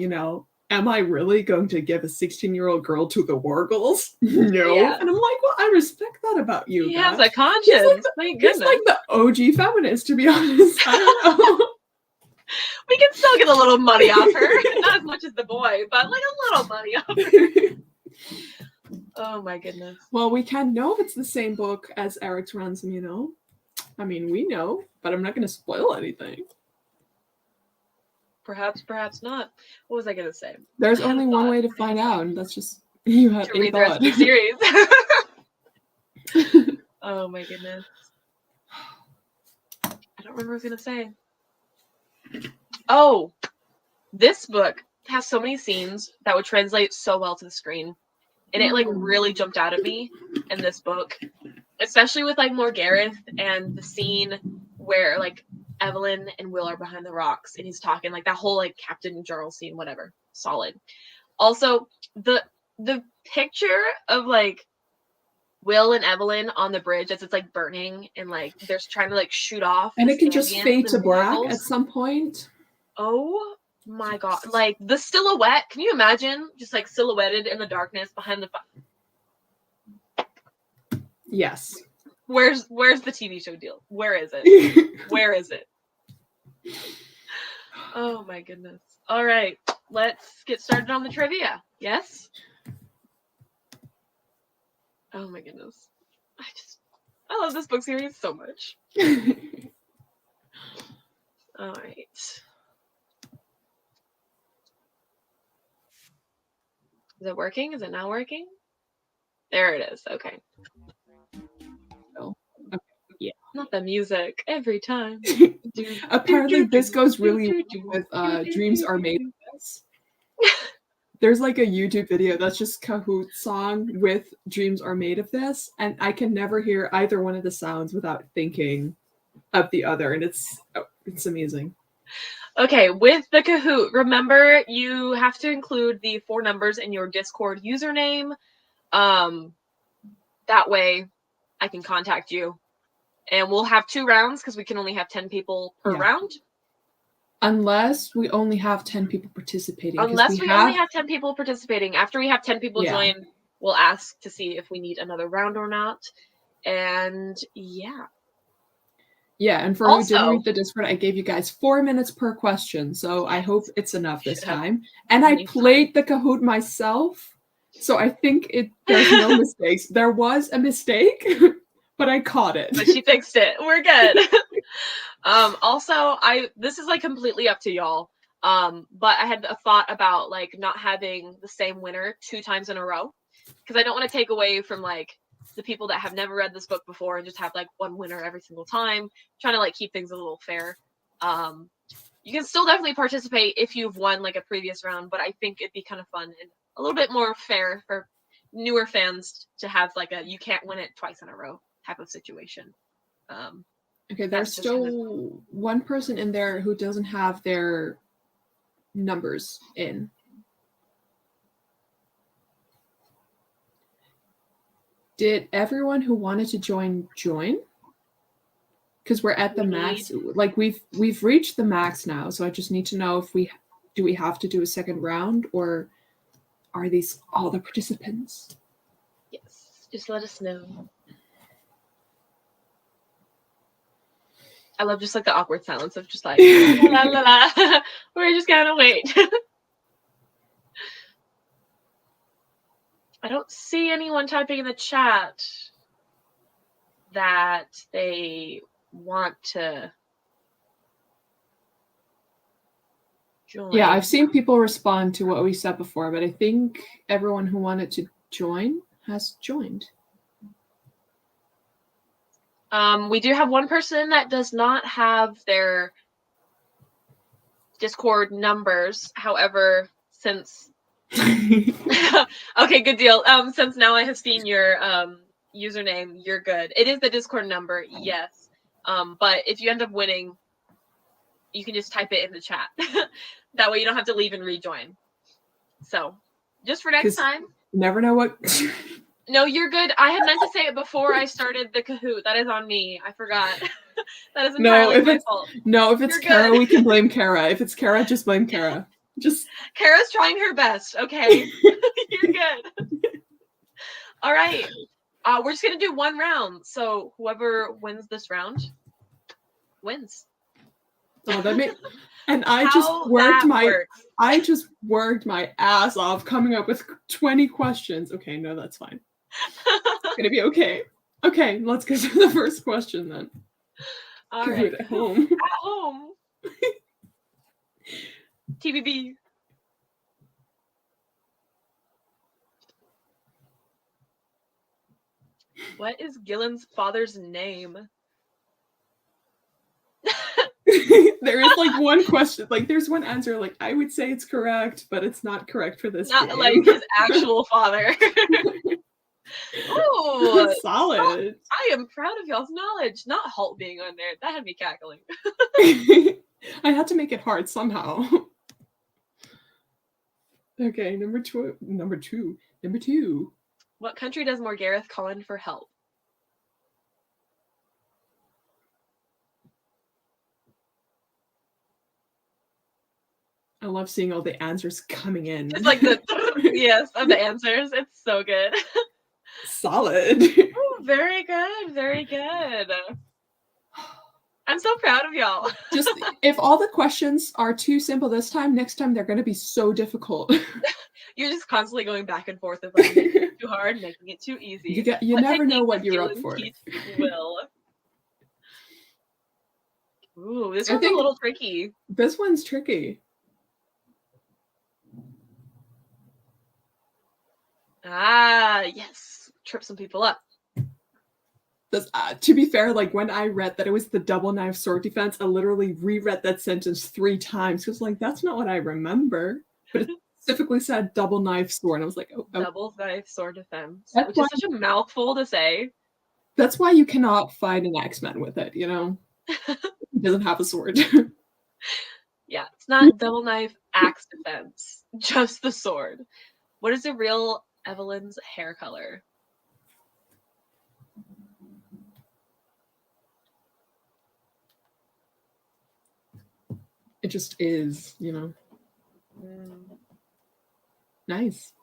am I really going to give a 16-year-old girl to the Wargles? No. Yeah. And I'm like, well, I respect that about you. He has a conscience. He's like the OG feminist, to be honest. I don't know. We can still get a little money off her. Not as much as the boy, but like a little money off her. Oh my goodness. Well, we can't know if it's the same book as Eric's Ransom, I mean, we know, but I'm not going to spoil anything. Perhaps not. What was I going to say? There's only one way to find out, and that's just you have to read the rest of the series. Oh my goodness. I don't remember what I was going to say. Oh, this book has so many scenes that would translate so well to the screen. And it like really jumped out at me in this book, especially with like Morgareth and the scene where like Evelyn and Will are behind the rocks and he's talking, like that whole like Captain Jarl scene, whatever. Solid. Also, the picture of like Will and Evelyn on the bridge as it's like burning and like they're trying to like shoot off. And it can just fade to black at some point. Oh my god, like the silhouette, can you imagine just like silhouetted in the darkness behind the Yes. Where's the TV show deal? Where is it? Where is it? Oh my goodness. All right, let's get started on the trivia. Yes? Oh my goodness. I love this book series so much. All right. Is it working? Is it not working? There it is. Okay. Oh, okay. Yeah. Not the music every time. Apparently, this goes really well with Dreams Are Made of This. There's like a YouTube video that's just Kahoot's song with Dreams Are Made of This, and I can never hear either one of the sounds without thinking of the other, and it's amazing. Okay, with the Kahoot, remember you have to include the 4 numbers in your Discord username. That way I can contact you. And we'll have 2 rounds because we can only have 10 people per round. Unless we only have 10 people participating. Unless we only have 10 people participating. After we have 10 people join, we'll ask to see if we need another round or not. And yeah. Yeah, and for who didn't read the Discord, I gave you guys 4 minutes per question, so I hope it's enough this time. And I played the Kahoot myself, so I think there's no mistakes. There was a mistake, but I caught it. But she fixed it. We're good. Also, this is like completely up to y'all. But I had a thought about like not having the same winner 2 times in a row, because I don't want to take away from like the people that have never read this book before and just have like one winner every single time. Trying to like keep things a little fair. You can still definitely participate if you've won like a previous round, but I think it'd be kind of fun and a little bit more fair for newer fans to have like a you can't win it twice in a row type of situation. Okay, there's still one person in there who doesn't have their numbers in. Did everyone who wanted to join? Because we're at the max. Like we've reached the max now, so I just need to know if we have to do a second round, or are these all the participants? Yes, just let us know. I love just like the awkward silence of just like la la la. We're just gonna wait. I don't see anyone typing in the chat that they want to join. Yeah, I've seen people respond to what we said before, but I think everyone who wanted to join has joined. We do have one person that does not have their Discord numbers. However, since okay, good deal. Since now I have seen your username, you're good. It is the Discord number, yes. But if you end up winning, you can just type it in the chat. That way you don't have to leave and rejoin. So, just for next time. Never know what. No, you're good. I had meant to say it before I started the Kahoot. That is on me. I forgot. That is entirely my fault. No, if it's Kara, we can blame Kara. If it's Kara, just blame Kara. Kara's trying her best, okay? You're good. All right. We're just gonna do one round. So whoever wins this round wins. Oh, that made and I just worked my ass off coming up with 20 questions. Okay, no, that's fine. It's gonna be okay. Okay, let's get to the first question then. All right. At home. At home. TBB. What is Gillen's father's name? There is like one question, like there's one answer, like I would say it's correct, but it's not correct for this Not game. like his actual father. Oh, solid. I am proud of y'all's knowledge. Not Halt being on there. That had me cackling. I had to make it hard somehow. Okay, number two. What country does Morgareth call in for help? I love seeing all the answers coming in. It's like the yes of the answers. It's so good. Solid. Ooh, very good. Very good. I'm so proud of y'all. Just if all the questions are too simple this time, next time they're going to be so difficult. You're just constantly going back and forth of like making it too hard, making it too easy. You never know what you're up for. Will. Ooh, this one's a little tricky. This one's tricky. Ah, yes. Trip some people up. To be fair, like when I read that it was the double knife sword defense, I literally reread that sentence 3 times because like that's not what I remember. But it specifically said double knife sword, and I was like, oh. Double knife sword defense, which is such a mouthful to say. That's why you cannot fight an X-Men with it, you know? It doesn't have a sword. Yeah, it's not double knife axe defense, just the sword. What is the real Evelyn's hair color? It just is, you know. Nice.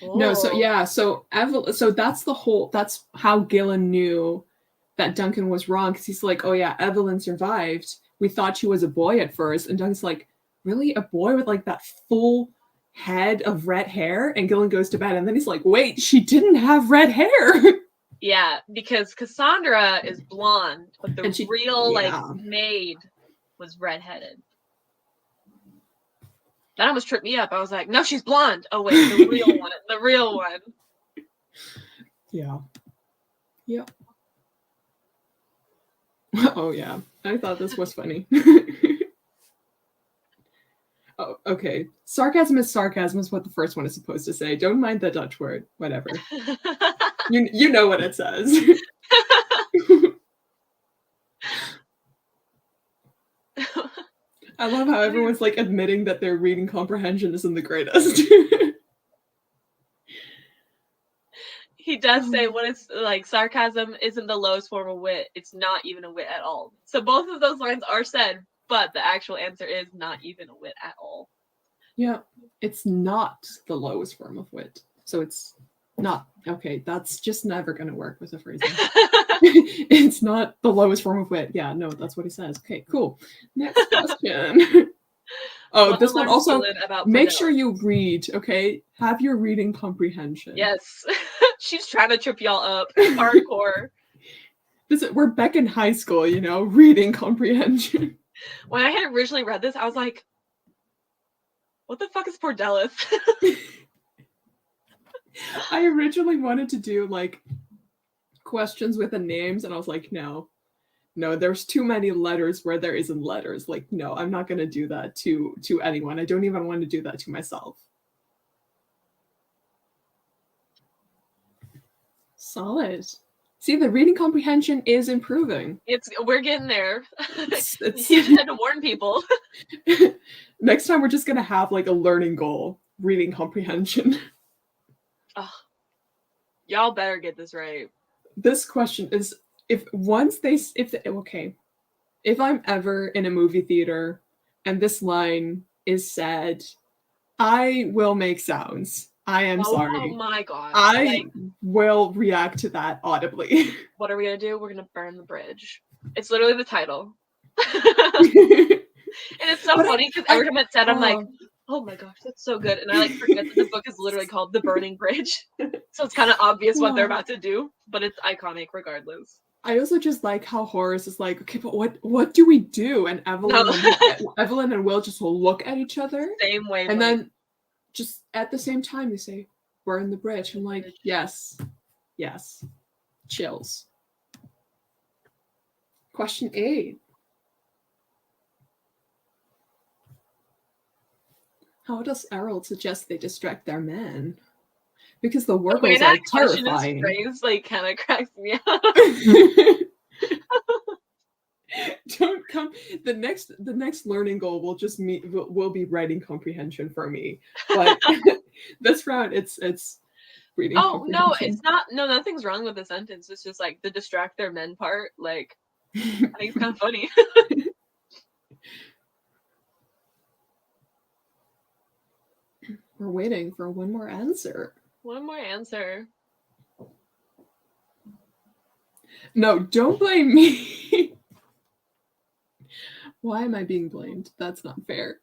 No, so yeah, so that's how Gillen knew that Duncan was wrong, because he's like, oh yeah, Evelyn survived. We thought she was a boy at first, and Duncan's like, really, a boy with like that full head of red hair? And Gillen goes to bed, and then he's like, wait, she didn't have red hair. Yeah, because Cassandra is blonde, but the real like maid was redheaded. That almost tripped me up. I was like, no, she's blonde. Oh wait, the real one. The real one. Yeah. Yep. Oh yeah. I thought this was funny. Oh, okay. Sarcasm is what the first one is supposed to say. Don't mind the Dutch word. Whatever. You know what it says. I love how everyone's like admitting that their reading comprehension isn't the greatest. He does say when it's like sarcasm isn't the lowest form of wit, it's not even a wit at all. So both of those lines are said, but the actual answer is not even a wit at all. Yeah, it's not the lowest form of wit. So it's not, okay, that's just never going to work with a phrasing. It's not the lowest form of wit. Yeah, no, that's what he says. Okay, cool. Next question. Oh, this one also, make sure you read, okay? Have your reading comprehension. Yes. She's trying to trip y'all up hardcore. We're back in high school, you know, reading comprehension. When I had originally read this, I was like, what the fuck is Pordellis? I originally wanted to do like questions with the names, and I was like, no, there's too many letters where there isn't letters. Like, no, I'm not going to do that to anyone. I don't even want to do that to myself. Solid. See, the reading comprehension is improving. We're getting there. You just had to warn people. Next time we're just going to have like a learning goal, reading comprehension. Oh, y'all better get this right. This question is, if I'm ever in a movie theater and this line is said, I will make sounds. I am sorry. Oh my god. I will react to that audibly. What are we going to do? We're going to burn the bridge. It's literally the title. And it's so funny because every time it's said, I'm like, oh my gosh, that's so good. And I like forget that the book is literally called The Burning Bridge. So it's kind of obvious what they're about to do, but it's iconic regardless. I also just like how Horace is like, okay, but what do we do? And Evelyn and Will just will look at each other. Same way. And then just at the same time they say, burn the bridge. I'm like, yes. Chills. Question 8. How does Errol suggest they distract their men? Because the Wargles are terrifying. Phrase, like, kind of cracks me up. Don't come. The next learning goal will be writing comprehension for me. But this round, it's reading. Oh no, it's not. No, nothing's wrong with the sentence. It's just like the distract their men part. Like, I think it's kind of funny. We're waiting for one more answer. One more answer. No, don't blame me. Why am I being blamed? That's not fair.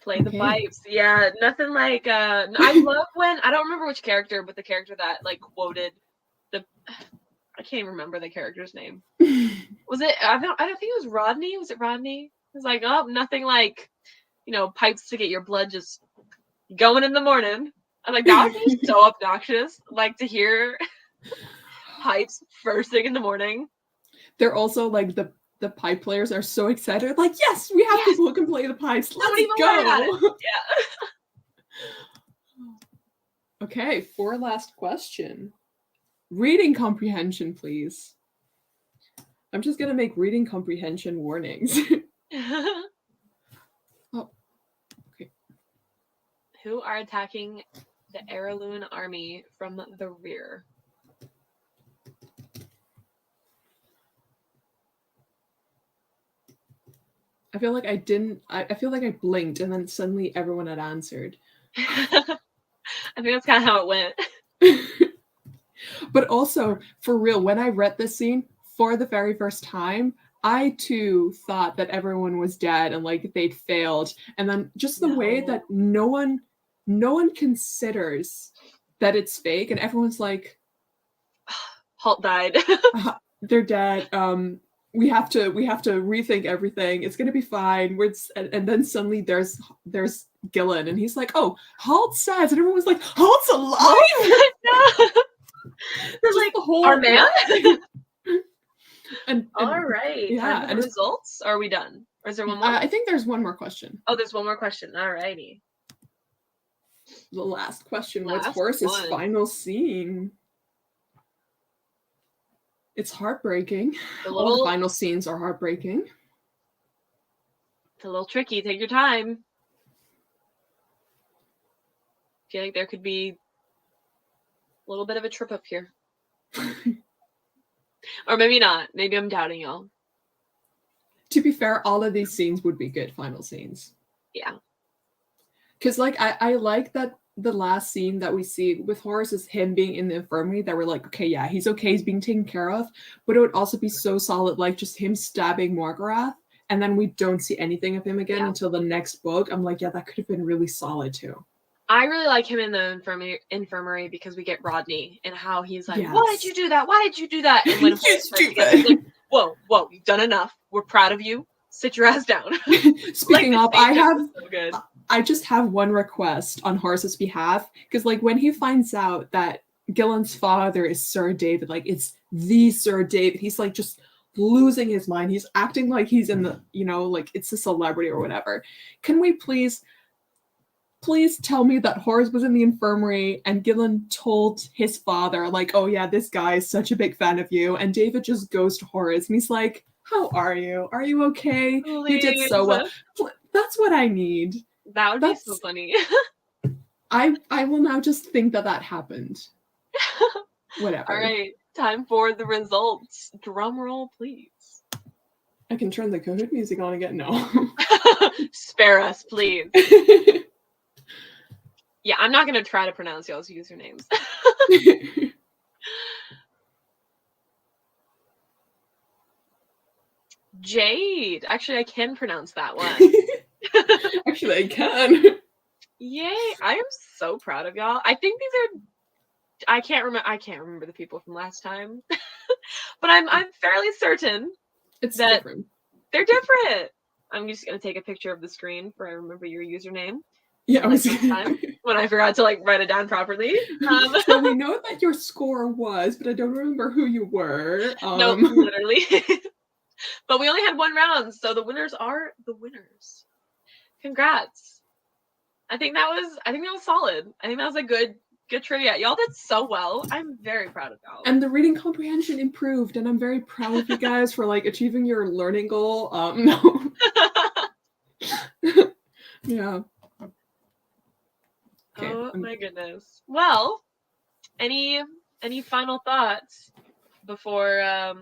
Play the pipes. Yeah, nothing like I love when, I don't remember which character, but the character that like quoted I can't even remember the character's name. Was it I don't think it was Rodney. Was it Rodney? It was like, oh, nothing like, pipes to get your blood just going in the morning. I'm like, that would be so obnoxious. Like to hear pipes first thing in the morning. They're also like the pipe players are so excited. Like, yes, we have people who can play the pipes. Let's go. Yeah. Okay, 4 last question. Reading comprehension, please. I'm just gonna make reading comprehension warnings. Oh, okay. Who are attacking the Heirloom army from the rear? I feel like I didn't. I feel like I blinked, and then suddenly everyone had answered. I think that's kind of how it went. But also, for real, when I read this scene for the very first time, I too thought that everyone was dead and like they'd failed. And then just the way that no one considers that it's fake, and everyone's like, Halt died. they're dead. We have to rethink everything. It's gonna be fine. And then suddenly there's Gillen, and he's like, "Oh, Halt says," and everyone's like, "Halt's alive!" They're like, the whole our man. and all right, yeah. And the results. Are we done? Or is there one more? I think there's one more question. Oh, there's one more question. All righty. The last question. What's Horace's final scene? It's heartbreaking. All the final scenes are heartbreaking. It's a little tricky. Take your time. I feel like there could be a little bit of a trip up here. Or maybe not. Maybe I'm doubting y'all. To be fair, all of these scenes would be good final scenes. Yeah. Because like I like that the last scene that we see with Horace is him being in the infirmary, that we're like, okay, yeah, he's okay, he's being taken care of. But it would also be so solid, like just him stabbing Morgorath, and then we don't see anything of him again until the next book. I'm like, yeah, that could have been really solid too. I really like him in the infirmary because we get Rodney and how he's like, why did you do that? Why did you do that? And when Horace gets like, whoa, you've done enough. We're proud of you. Sit your ass down. Speaking of, I just have one request on Horace's behalf, because like when he finds out that Gillen's father is Sir David, like it's the Sir David, he's like just losing his mind. He's acting like he's in the, like it's a celebrity or whatever. Can we please tell me that Horace was in the infirmary and Gillen told his father, like, oh yeah, this guy is such a big fan of you, and David just goes to Horace and he's like, how are you? Are you okay? Please. You did so well. That's what I need. That would be so funny. I will now just think that happened. Whatever. All right, time for the results. Drum roll, please. I can turn the Kahoot music on again. No. Spare us, please. Yeah, I'm not going to try to pronounce y'all's usernames. Jade. Actually, I can pronounce that one. Actually, I can. Yay! I am so proud of y'all. I think these are. I can't remember the people from last time, but I'm fairly certain it's that different. They're different. I'm just gonna take a picture of the screen for I remember your username. Yeah, time when I forgot to write it down properly. So we know that your score was, but I don't remember who you were. No, literally. But we only had one round, so the winners are the winners. Congrats. I think that was solid. I think that was a good trivia. Y'all did so well. I'm very proud of y'all. And the reading comprehension improved, and I'm very proud of you guys for achieving your learning goal. No. Yeah. Okay. Oh my goodness. Well, any final thoughts before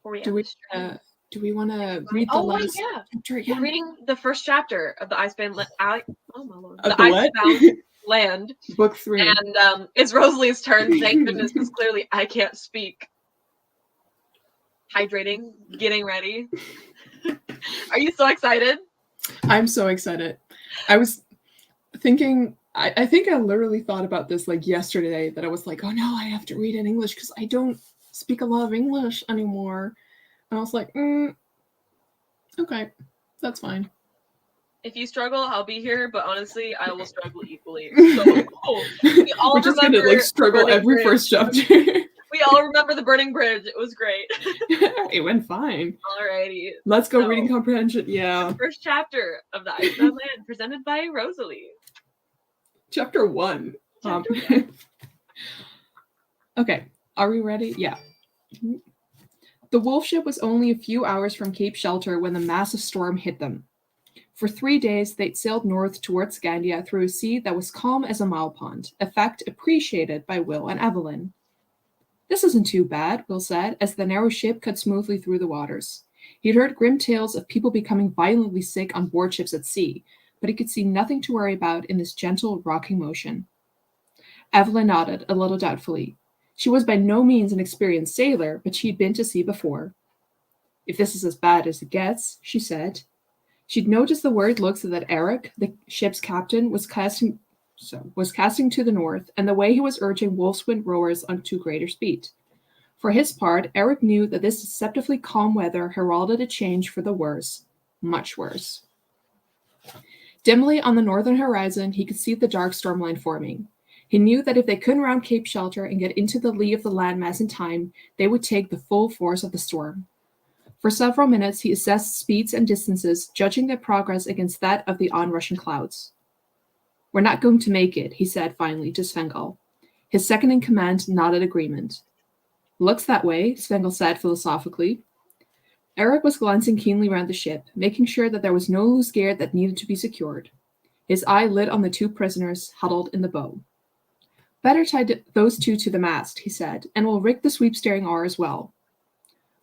we end the stream? Do we want to read the last chapter again? We're reading the first chapter of the Icebound Land. Book 3. And it's Rosalie's turn. Thank goodness, because clearly I can't speak. Hydrating, getting ready. Are you so excited? I'm so excited. I was thinking, I think I literally thought about this yesterday, that I was like, oh no, I have to read in English because I don't speak a lot of English anymore. And I was like, okay, that's fine. If you struggle, I'll be here, but honestly, I will struggle equally. So, we're just gonna struggle every first chapter. We all remember the burning bridge. It was great. It went fine. Alrighty. Let's go reading comprehension. Yeah. First chapter of the Icebound Land, presented by Rosalie. Chapter 1. Okay, are we ready? Yeah. The wolf ship was only a few hours from Cape Shelter when the massive storm hit them. For 3 days, they'd sailed north towards Scandia through a sea that was calm as a mile pond, a fact appreciated by Will and Evelyn. This isn't too bad, Will said, as the narrow ship cut smoothly through the waters. He'd heard grim tales of people becoming violently sick on board ships at sea, but he could see nothing to worry about in this gentle, rocking motion. Evelyn nodded, a little doubtfully. She was by no means an experienced sailor, but she had been to sea before. "If this is as bad as it gets," she said. She'd noticed the worried looks that Eric, the ship's captain, was casting to the north, and the way he was urging Wolfswind rowers on to greater speed. For his part, Eric knew that this deceptively calm weather heralded a change for the worse, much worse. Dimly on the northern horizon, he could see the dark storm line forming. He knew that if they couldn't round Cape Shelter and get into the lee of the landmass in time, they would take the full force of the storm. For several minutes, he assessed speeds and distances, judging their progress against that of the onrushing clouds. "We're not going to make it," he said finally to Svengal. His second-in-command nodded agreement. "Looks that way," Svengal said philosophically. Eric was glancing keenly round the ship, making sure that there was no loose gear that needed to be secured. His eye lit on the two prisoners huddled in the bow. "Better tie those two to the mast," he said, "and we'll rig the sweep steering oar as well."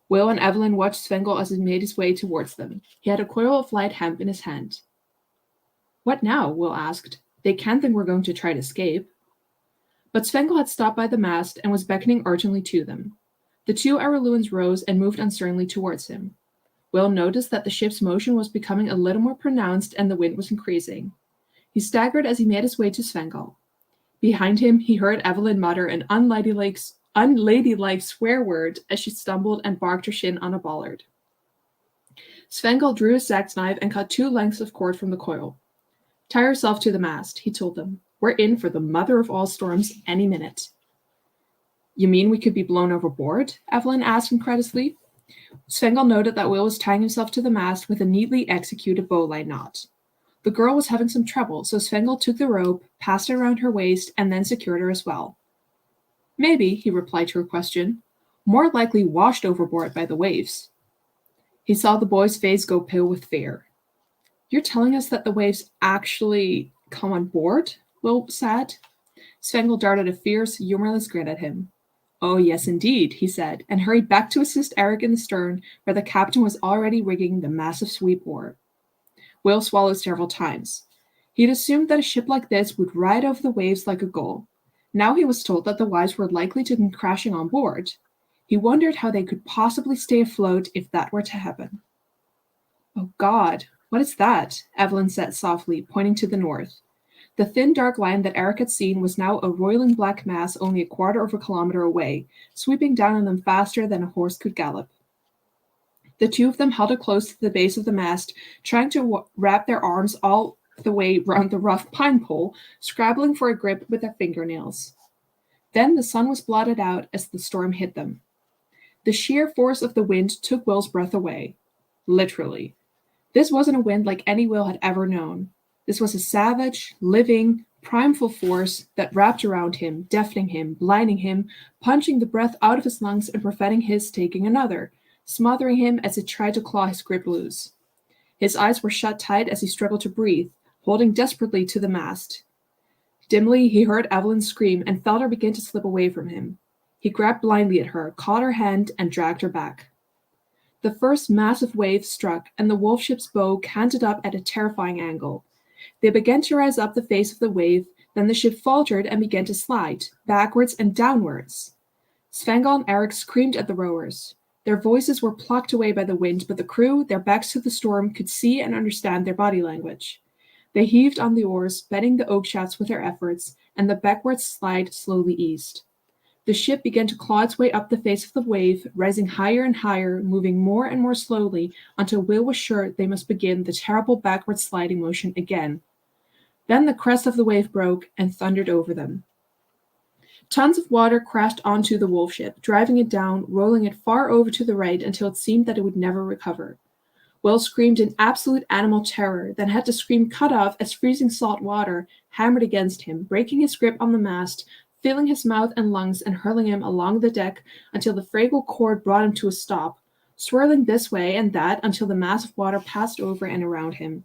Will and Evelyn watched Svengal as he made his way towards them. He had a coil of light hemp in his hand. "What now?" Will asked. "They can't think we're going to try to escape." But Svengal had stopped by the mast and was beckoning urgently to them. The two Araluen rose and moved uncertainly towards him. Will noticed that the ship's motion was becoming a little more pronounced and the wind was increasing. He staggered as he made his way to Svengal. Behind him, he heard Evelyn mutter an unladylike swear word as she stumbled and barked her shin on a bollard. Svengal drew his sax knife and cut 2 lengths of cord from the coil. "Tie yourself to the mast," he told them. "We're in for the mother of all storms any minute." "You mean we could be blown overboard?" Evelyn asked incredulously. Svengal noted that Will was tying himself to the mast with a neatly executed bowline knot. The girl was having some trouble, so Svengal took the rope, passed it around her waist, and then secured her as well. "Maybe," he replied to her question. "More likely washed overboard by the waves." He saw the boy's face go pale with fear. "You're telling us that the waves actually come on board?" Will said. Svengal darted a fierce, humorless grin at him. "Oh, yes, indeed," he said, and hurried back to assist Eric in the stern, where the captain was already rigging the massive sweep oar. Will swallowed several times. He'd assumed that a ship like this would ride over the waves like a gull. Now he was told that the waves were likely to come crashing on board. He wondered how they could possibly stay afloat if that were to happen. "Oh, God, what is that?" Evelyn said softly, pointing to the north. The thin, dark line that Eric had seen was now a roiling black mass only a quarter of a kilometer away, sweeping down on them faster than a horse could gallop. The two of them huddled close to the base of the mast, trying to wrap their arms all the way round the rough pine pole, scrabbling for a grip with their fingernails. Then the sun was blotted out as the storm hit them. The sheer force of the wind took Will's breath away. Literally. This wasn't a wind like any Will had ever known. This was a savage, living, primeval force that wrapped around him, deafening him, blinding him, punching the breath out of his lungs and preventing his taking another, smothering him as it tried to claw his grip loose. His eyes were shut tight as he struggled to breathe, holding desperately to the mast. Dimly, he heard Evelyn scream and felt her begin to slip away from him. He grabbed blindly at her, caught her hand, and dragged her back. The first massive wave struck, and the wolf ship's bow canted up at a terrifying angle. They began to rise up the face of the wave, then the ship faltered and began to slide, backwards and downwards. Svengal and Eric screamed at the rowers. Their voices were plucked away by the wind, but the crew, their backs to the storm, could see and understand their body language. They heaved on the oars, bending the oak shafts with their efforts, and the backward slide slowly eased. The ship began to claw its way up the face of the wave, rising higher and higher, moving more and more slowly, until Will was sure they must begin the terrible backward sliding motion again. Then the crest of the wave broke and thundered over them. Tons of water crashed onto the wolf ship, driving it down, rolling it far over to the right until it seemed that it would never recover. Will screamed in absolute animal terror, then had to scream cut off as freezing salt water hammered against him, breaking his grip on the mast, filling his mouth and lungs and hurling him along the deck until the fragile cord brought him to a stop, swirling this way and that until the mass of water passed over and around him.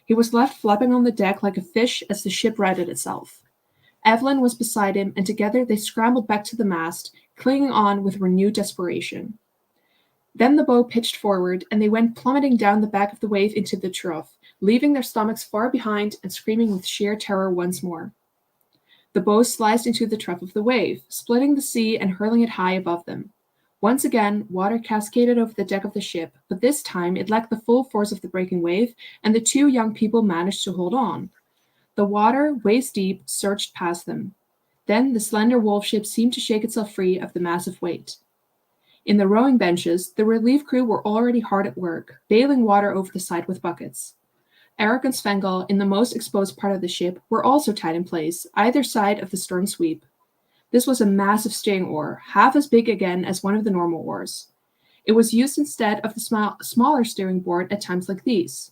He was left flapping on the deck like a fish as the ship righted itself. Evelyn was beside him, and together they scrambled back to the mast, clinging on with renewed desperation. Then the bow pitched forward, and they went plummeting down the back of the wave into the trough, leaving their stomachs far behind and screaming with sheer terror once more. The bow sliced into the trough of the wave, splitting the sea and hurling it high above them. Once again, water cascaded over the deck of the ship, but this time it lacked the full force of the breaking wave, and the two young people managed to hold on. The water, waist deep, surged past them. Then the slender wolf ship seemed to shake itself free of the massive weight. In the rowing benches, the relief crew were already hard at work, bailing water over the side with buckets. Eric and Svengel, in the most exposed part of the ship, were also tied in place, either side of the stern sweep. This was a massive steering oar, half as big again as one of the normal oars. It was used instead of the smaller steering board at times like these.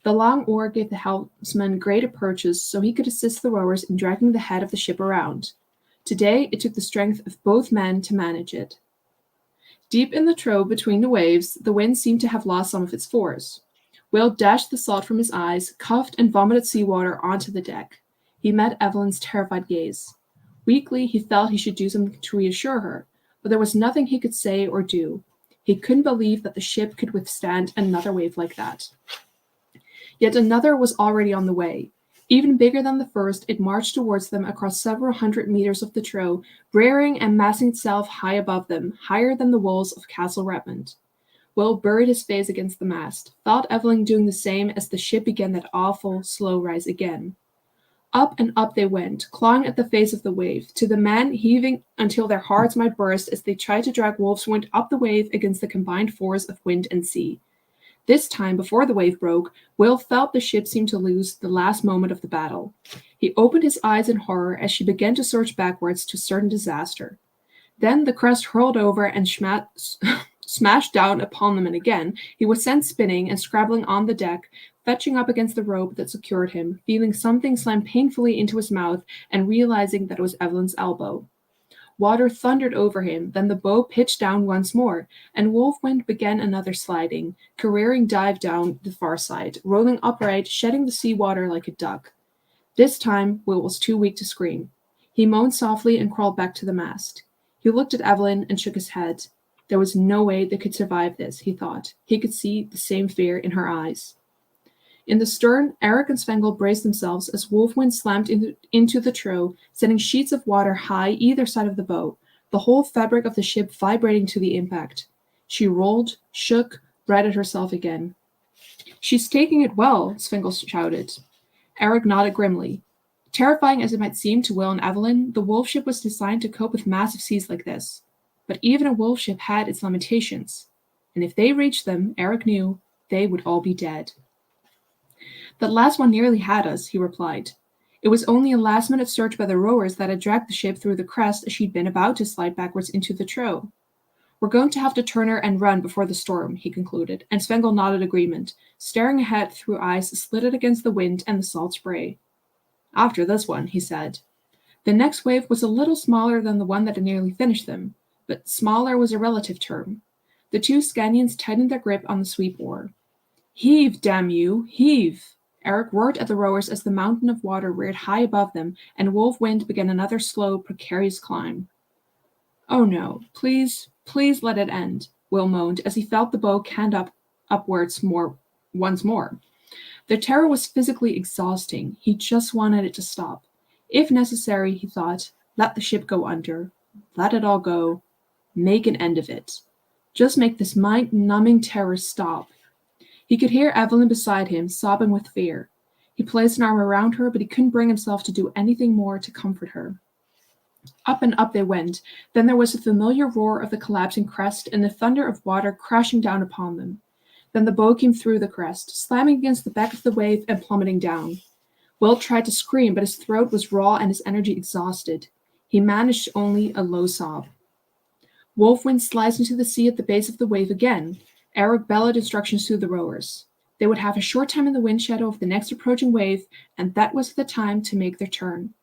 The long oar gave the helmsman great approaches so he could assist the rowers in dragging the head of the ship around. Today, it took the strength of both men to manage it. Deep in the trough between the waves, the wind seemed to have lost some of its force. Will dashed the salt from his eyes, coughed, and vomited seawater onto the deck. He met Evelyn's terrified gaze. Weakly, he felt he should do something to reassure her, but there was nothing he could say or do. He couldn't believe that the ship could withstand another wave like that. Yet another was already on the way. Even bigger than the first, it marched towards them across several hundred meters of the trough, rearing and massing itself high above them, higher than the walls of Castle Redmond. Will buried his face against the mast, felt Evelyn doing the same as the ship began that awful, slow rise again. Up and up they went, clawing at the face of the wave, to the men heaving until their hearts might burst as they tried to drag Wolf's Wind up the wave against the combined force of wind and sea. This time, before the wave broke, Will felt the ship seem to lose the last moment of the battle. He opened his eyes in horror as she began to surge backwards to certain disaster. Then the crest hurled over and smashed down upon them, and again he was sent spinning and scrabbling on the deck, fetching up against the rope that secured him, feeling something slam painfully into his mouth and realizing that it was Evelyn's elbow. Water thundered over him, then the bow pitched down once more, and Wolfwind began another sliding, careering dive down the far side, rolling upright, shedding the sea water like a duck. This time, Will was too weak to scream. He moaned softly and crawled back to the mast. He looked at Evelyn and shook his head. There was no way they could survive this, he thought. He could see the same fear in her eyes. In the stern, Eric and Svengel braced themselves as Wolfwind slammed into the trough, sending sheets of water high either side of the boat, the whole fabric of the ship vibrating to the impact. She rolled, shook, righted herself again. "She's taking it well," Svengel shouted. Eric nodded grimly. Terrifying as it might seem to Will and Evelyn, the wolf ship was designed to cope with massive seas like this. But even a wolf ship had its limitations. And if they reached them, Eric knew, they would all be dead. "That last one nearly had us," he replied. It was only a last-minute search by the rowers that had dragged the ship through the crest as she'd been about to slide backwards into the trough. "We're going to have to turn her and run before the storm," he concluded, and Svengel nodded agreement, staring ahead through eyes slitted against the wind and the salt spray. "After this one," he said. The next wave was a little smaller than the one that had nearly finished them, but smaller was a relative term. The two Scanians tightened their grip on the sweep oar. "Heave, damn you, heave!" Eric roared at the rowers as the mountain of water reared high above them, and Wolfwind began another slow, precarious climb. "Oh no, please, please let it end," Will moaned as he felt the bow canned upwards once more. The terror was physically exhausting. He just wanted it to stop. If necessary, he thought, let the ship go under. Let it all go. Make an end of it. Just make this mind-numbing terror stop. He could hear Evelyn beside him, sobbing with fear. He placed an arm around her, but he couldn't bring himself to do anything more to comfort her. Up and up they went. Then there was the familiar roar of the collapsing crest and the thunder of water crashing down upon them. Then the bow came through the crest, slamming against the back of the wave and plummeting down. Will tried to scream, but his throat was raw and his energy exhausted. He managed only a low sob. Wolfwind sliced into the sea at the base of the wave again. Eric bellowed instructions to the rowers. They would have a short time in the wind shadow of the next approaching wave, and that was the time to make their turn.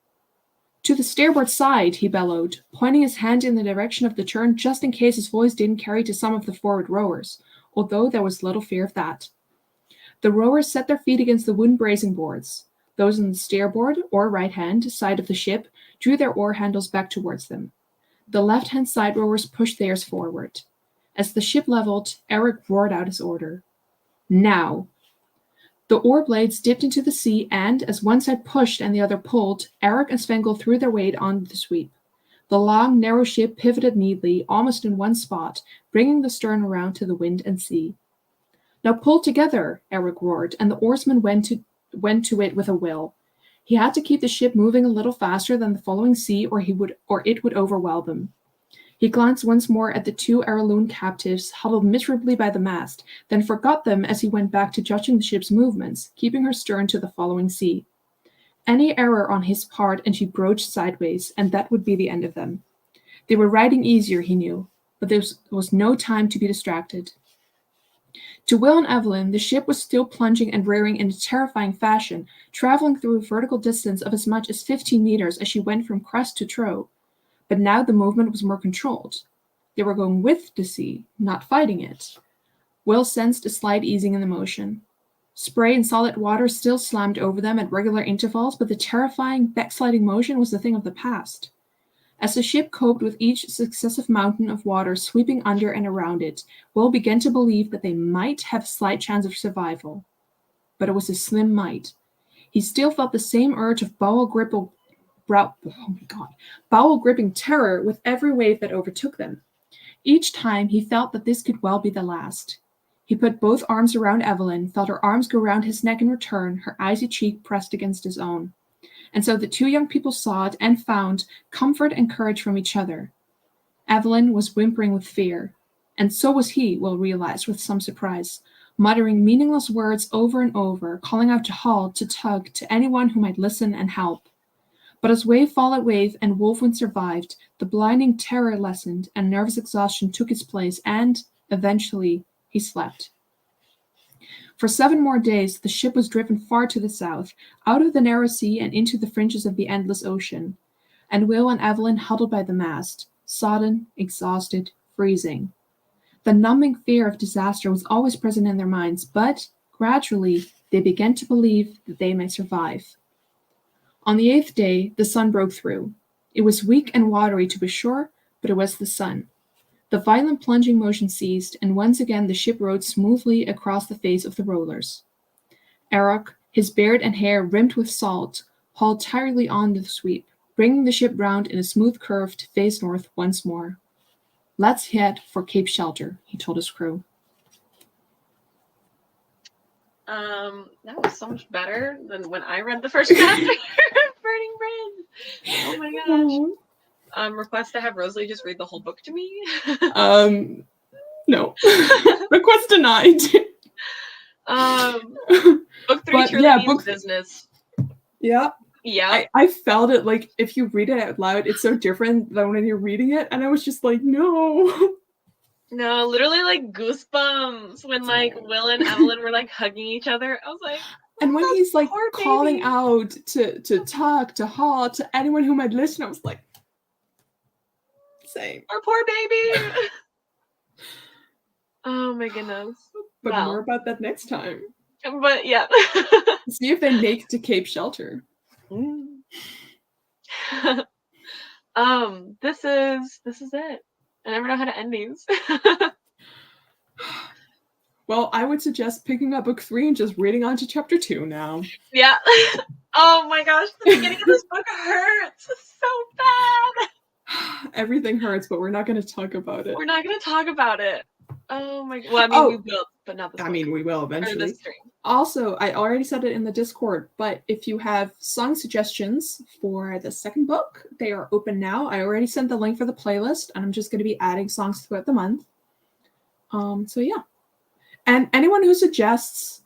"To the starboard side," he bellowed, pointing his hand in the direction of the turn just in case his voice didn't carry to some of the forward rowers, although there was little fear of that. The rowers set their feet against the wooden bracing boards. Those on the starboard, or right-hand, side of the ship drew their oar handles back towards them. The left-hand side rowers pushed theirs forward. As the ship leveled, Eric roared out his order. Now! The oar blades dipped into the sea, and, as one side pushed and the other pulled, Eric and Svengel threw their weight onto the sweep. The long, narrow ship pivoted neatly, almost in one spot, bringing the stern around to the wind and sea. Now pull together, Eric roared, and the oarsmen went to it with a will. He had to keep the ship moving a little faster than the following sea, or it would overwhelm them. He glanced once more at the two Araloon captives huddled miserably by the mast, then forgot them as he went back to judging the ship's movements, keeping her stern to the following sea. Any error on his part and she broached sideways, and that would be the end of them. They were riding easier, he knew, but there was no time to be distracted. To Will and Evelyn, the ship was still plunging and rearing in a terrifying fashion, traveling through a vertical distance of as much as 15 meters as she went from crest to trough. But now the movement was more controlled. They were going with the sea, not fighting it. Will sensed a slight easing in the motion. Spray and solid water still slammed over them at regular intervals, but the terrifying backsliding motion was a thing of the past. As the ship coped with each successive mountain of water sweeping under and around it, Will began to believe that they might have a slight chance of survival. But it was a slim might. He still felt the same urge of bowel-gripping terror with every wave that overtook them. Each time he felt that this could well be the last. He put both arms around Evelyn, felt her arms go round his neck in return, her icy cheek pressed against his own. And so the two young people sought and found comfort and courage from each other. Evelyn was whimpering with fear, and so was he, Will realized with some surprise, muttering meaningless words over and over, calling out to halt, to tug, to anyone who might listen and help. But as wave followed wave and Wolfwind survived, the blinding terror lessened and nervous exhaustion took its place, and, eventually, he slept. For 7 more days, the ship was driven far to the south, out of the narrow sea and into the fringes of the endless ocean. And Will and Evelyn huddled by the mast, sodden, exhausted, freezing. The numbing fear of disaster was always present in their minds, but, gradually, they began to believe that they might survive. On the 8th day, the sun broke through. It was weak and watery, to be sure, but it was the sun. The violent plunging motion ceased, and once again the ship rode smoothly across the face of the rollers. Eric, his beard and hair rimmed with salt, hauled tirelessly on the sweep, bringing the ship round in a smooth curve to face north once more. "Let's head for Cape Shelter," he told his crew. That was so much better than when I read the first chapter. Burning Bridge. Oh my gosh. Request to have Rosalie just read the whole book to me. No. Request denied. Book 3 truly means business. Yeah. Yeah. I felt it, like, if you read it out loud, it's so different than when you're reading it, and I was just like, no. No, literally, like, goosebumps when, like, Will and Evelyn were, like, hugging each other. I was like, and when he's, like, calling baby. out to Tuck, to Hall, to anyone who might listen, I was like, same. Our poor baby. Oh my goodness. But more about that next time. But yeah. See if they make it to Cape Shelter. This is it. I never know how to end these. Well, I would suggest picking up book 3 and just reading on to chapter 2 now. Yeah. Oh my gosh, the beginning of this book hurts so bad. Everything hurts, but we're not going to talk about it. We're not going to talk about it. Oh my god. Well, I mean, we will, but not this book. I mean, we will eventually. This stream. Also, I already said it in the Discord, but if you have song suggestions for the second book, they are open now. I already sent the link for the playlist, and I'm just going to be adding songs throughout the month. So yeah. And anyone who suggests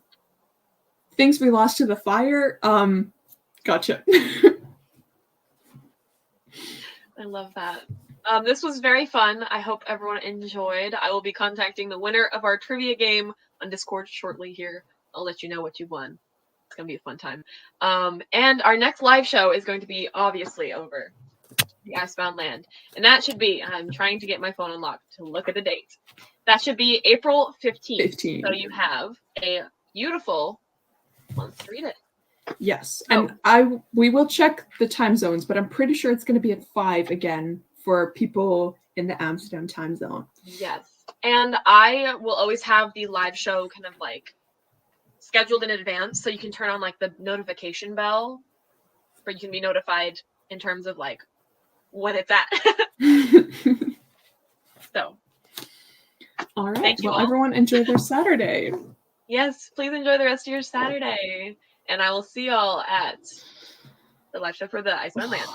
things we lost to the fire, gotcha. I love that. This was very fun. I hope everyone enjoyed. I will be contacting the winner of our trivia game on Discord shortly here. I'll let you know what you won. It's going to be a fun time. And our next live show is going to be obviously over the Icebound Land. And that should be, I'm trying to get my phone unlocked to look at the date. That should be April 15th. So you have a beautiful month to read it. Yes. And we will check the time zones, but I'm pretty sure it's going to be at 5 again for people in the Amsterdam time zone. Yes. And I will always have the live show kind of like scheduled in advance, so you can turn on like the notification bell, where you can be notified in terms of like when it's at. So, All right. thank you Well, all. everyone enjoy their Saturday. Yes, please enjoy the rest of your Saturday, and I will see y'all at the live show for the Iceman Land.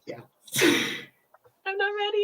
Yeah. I'm not ready.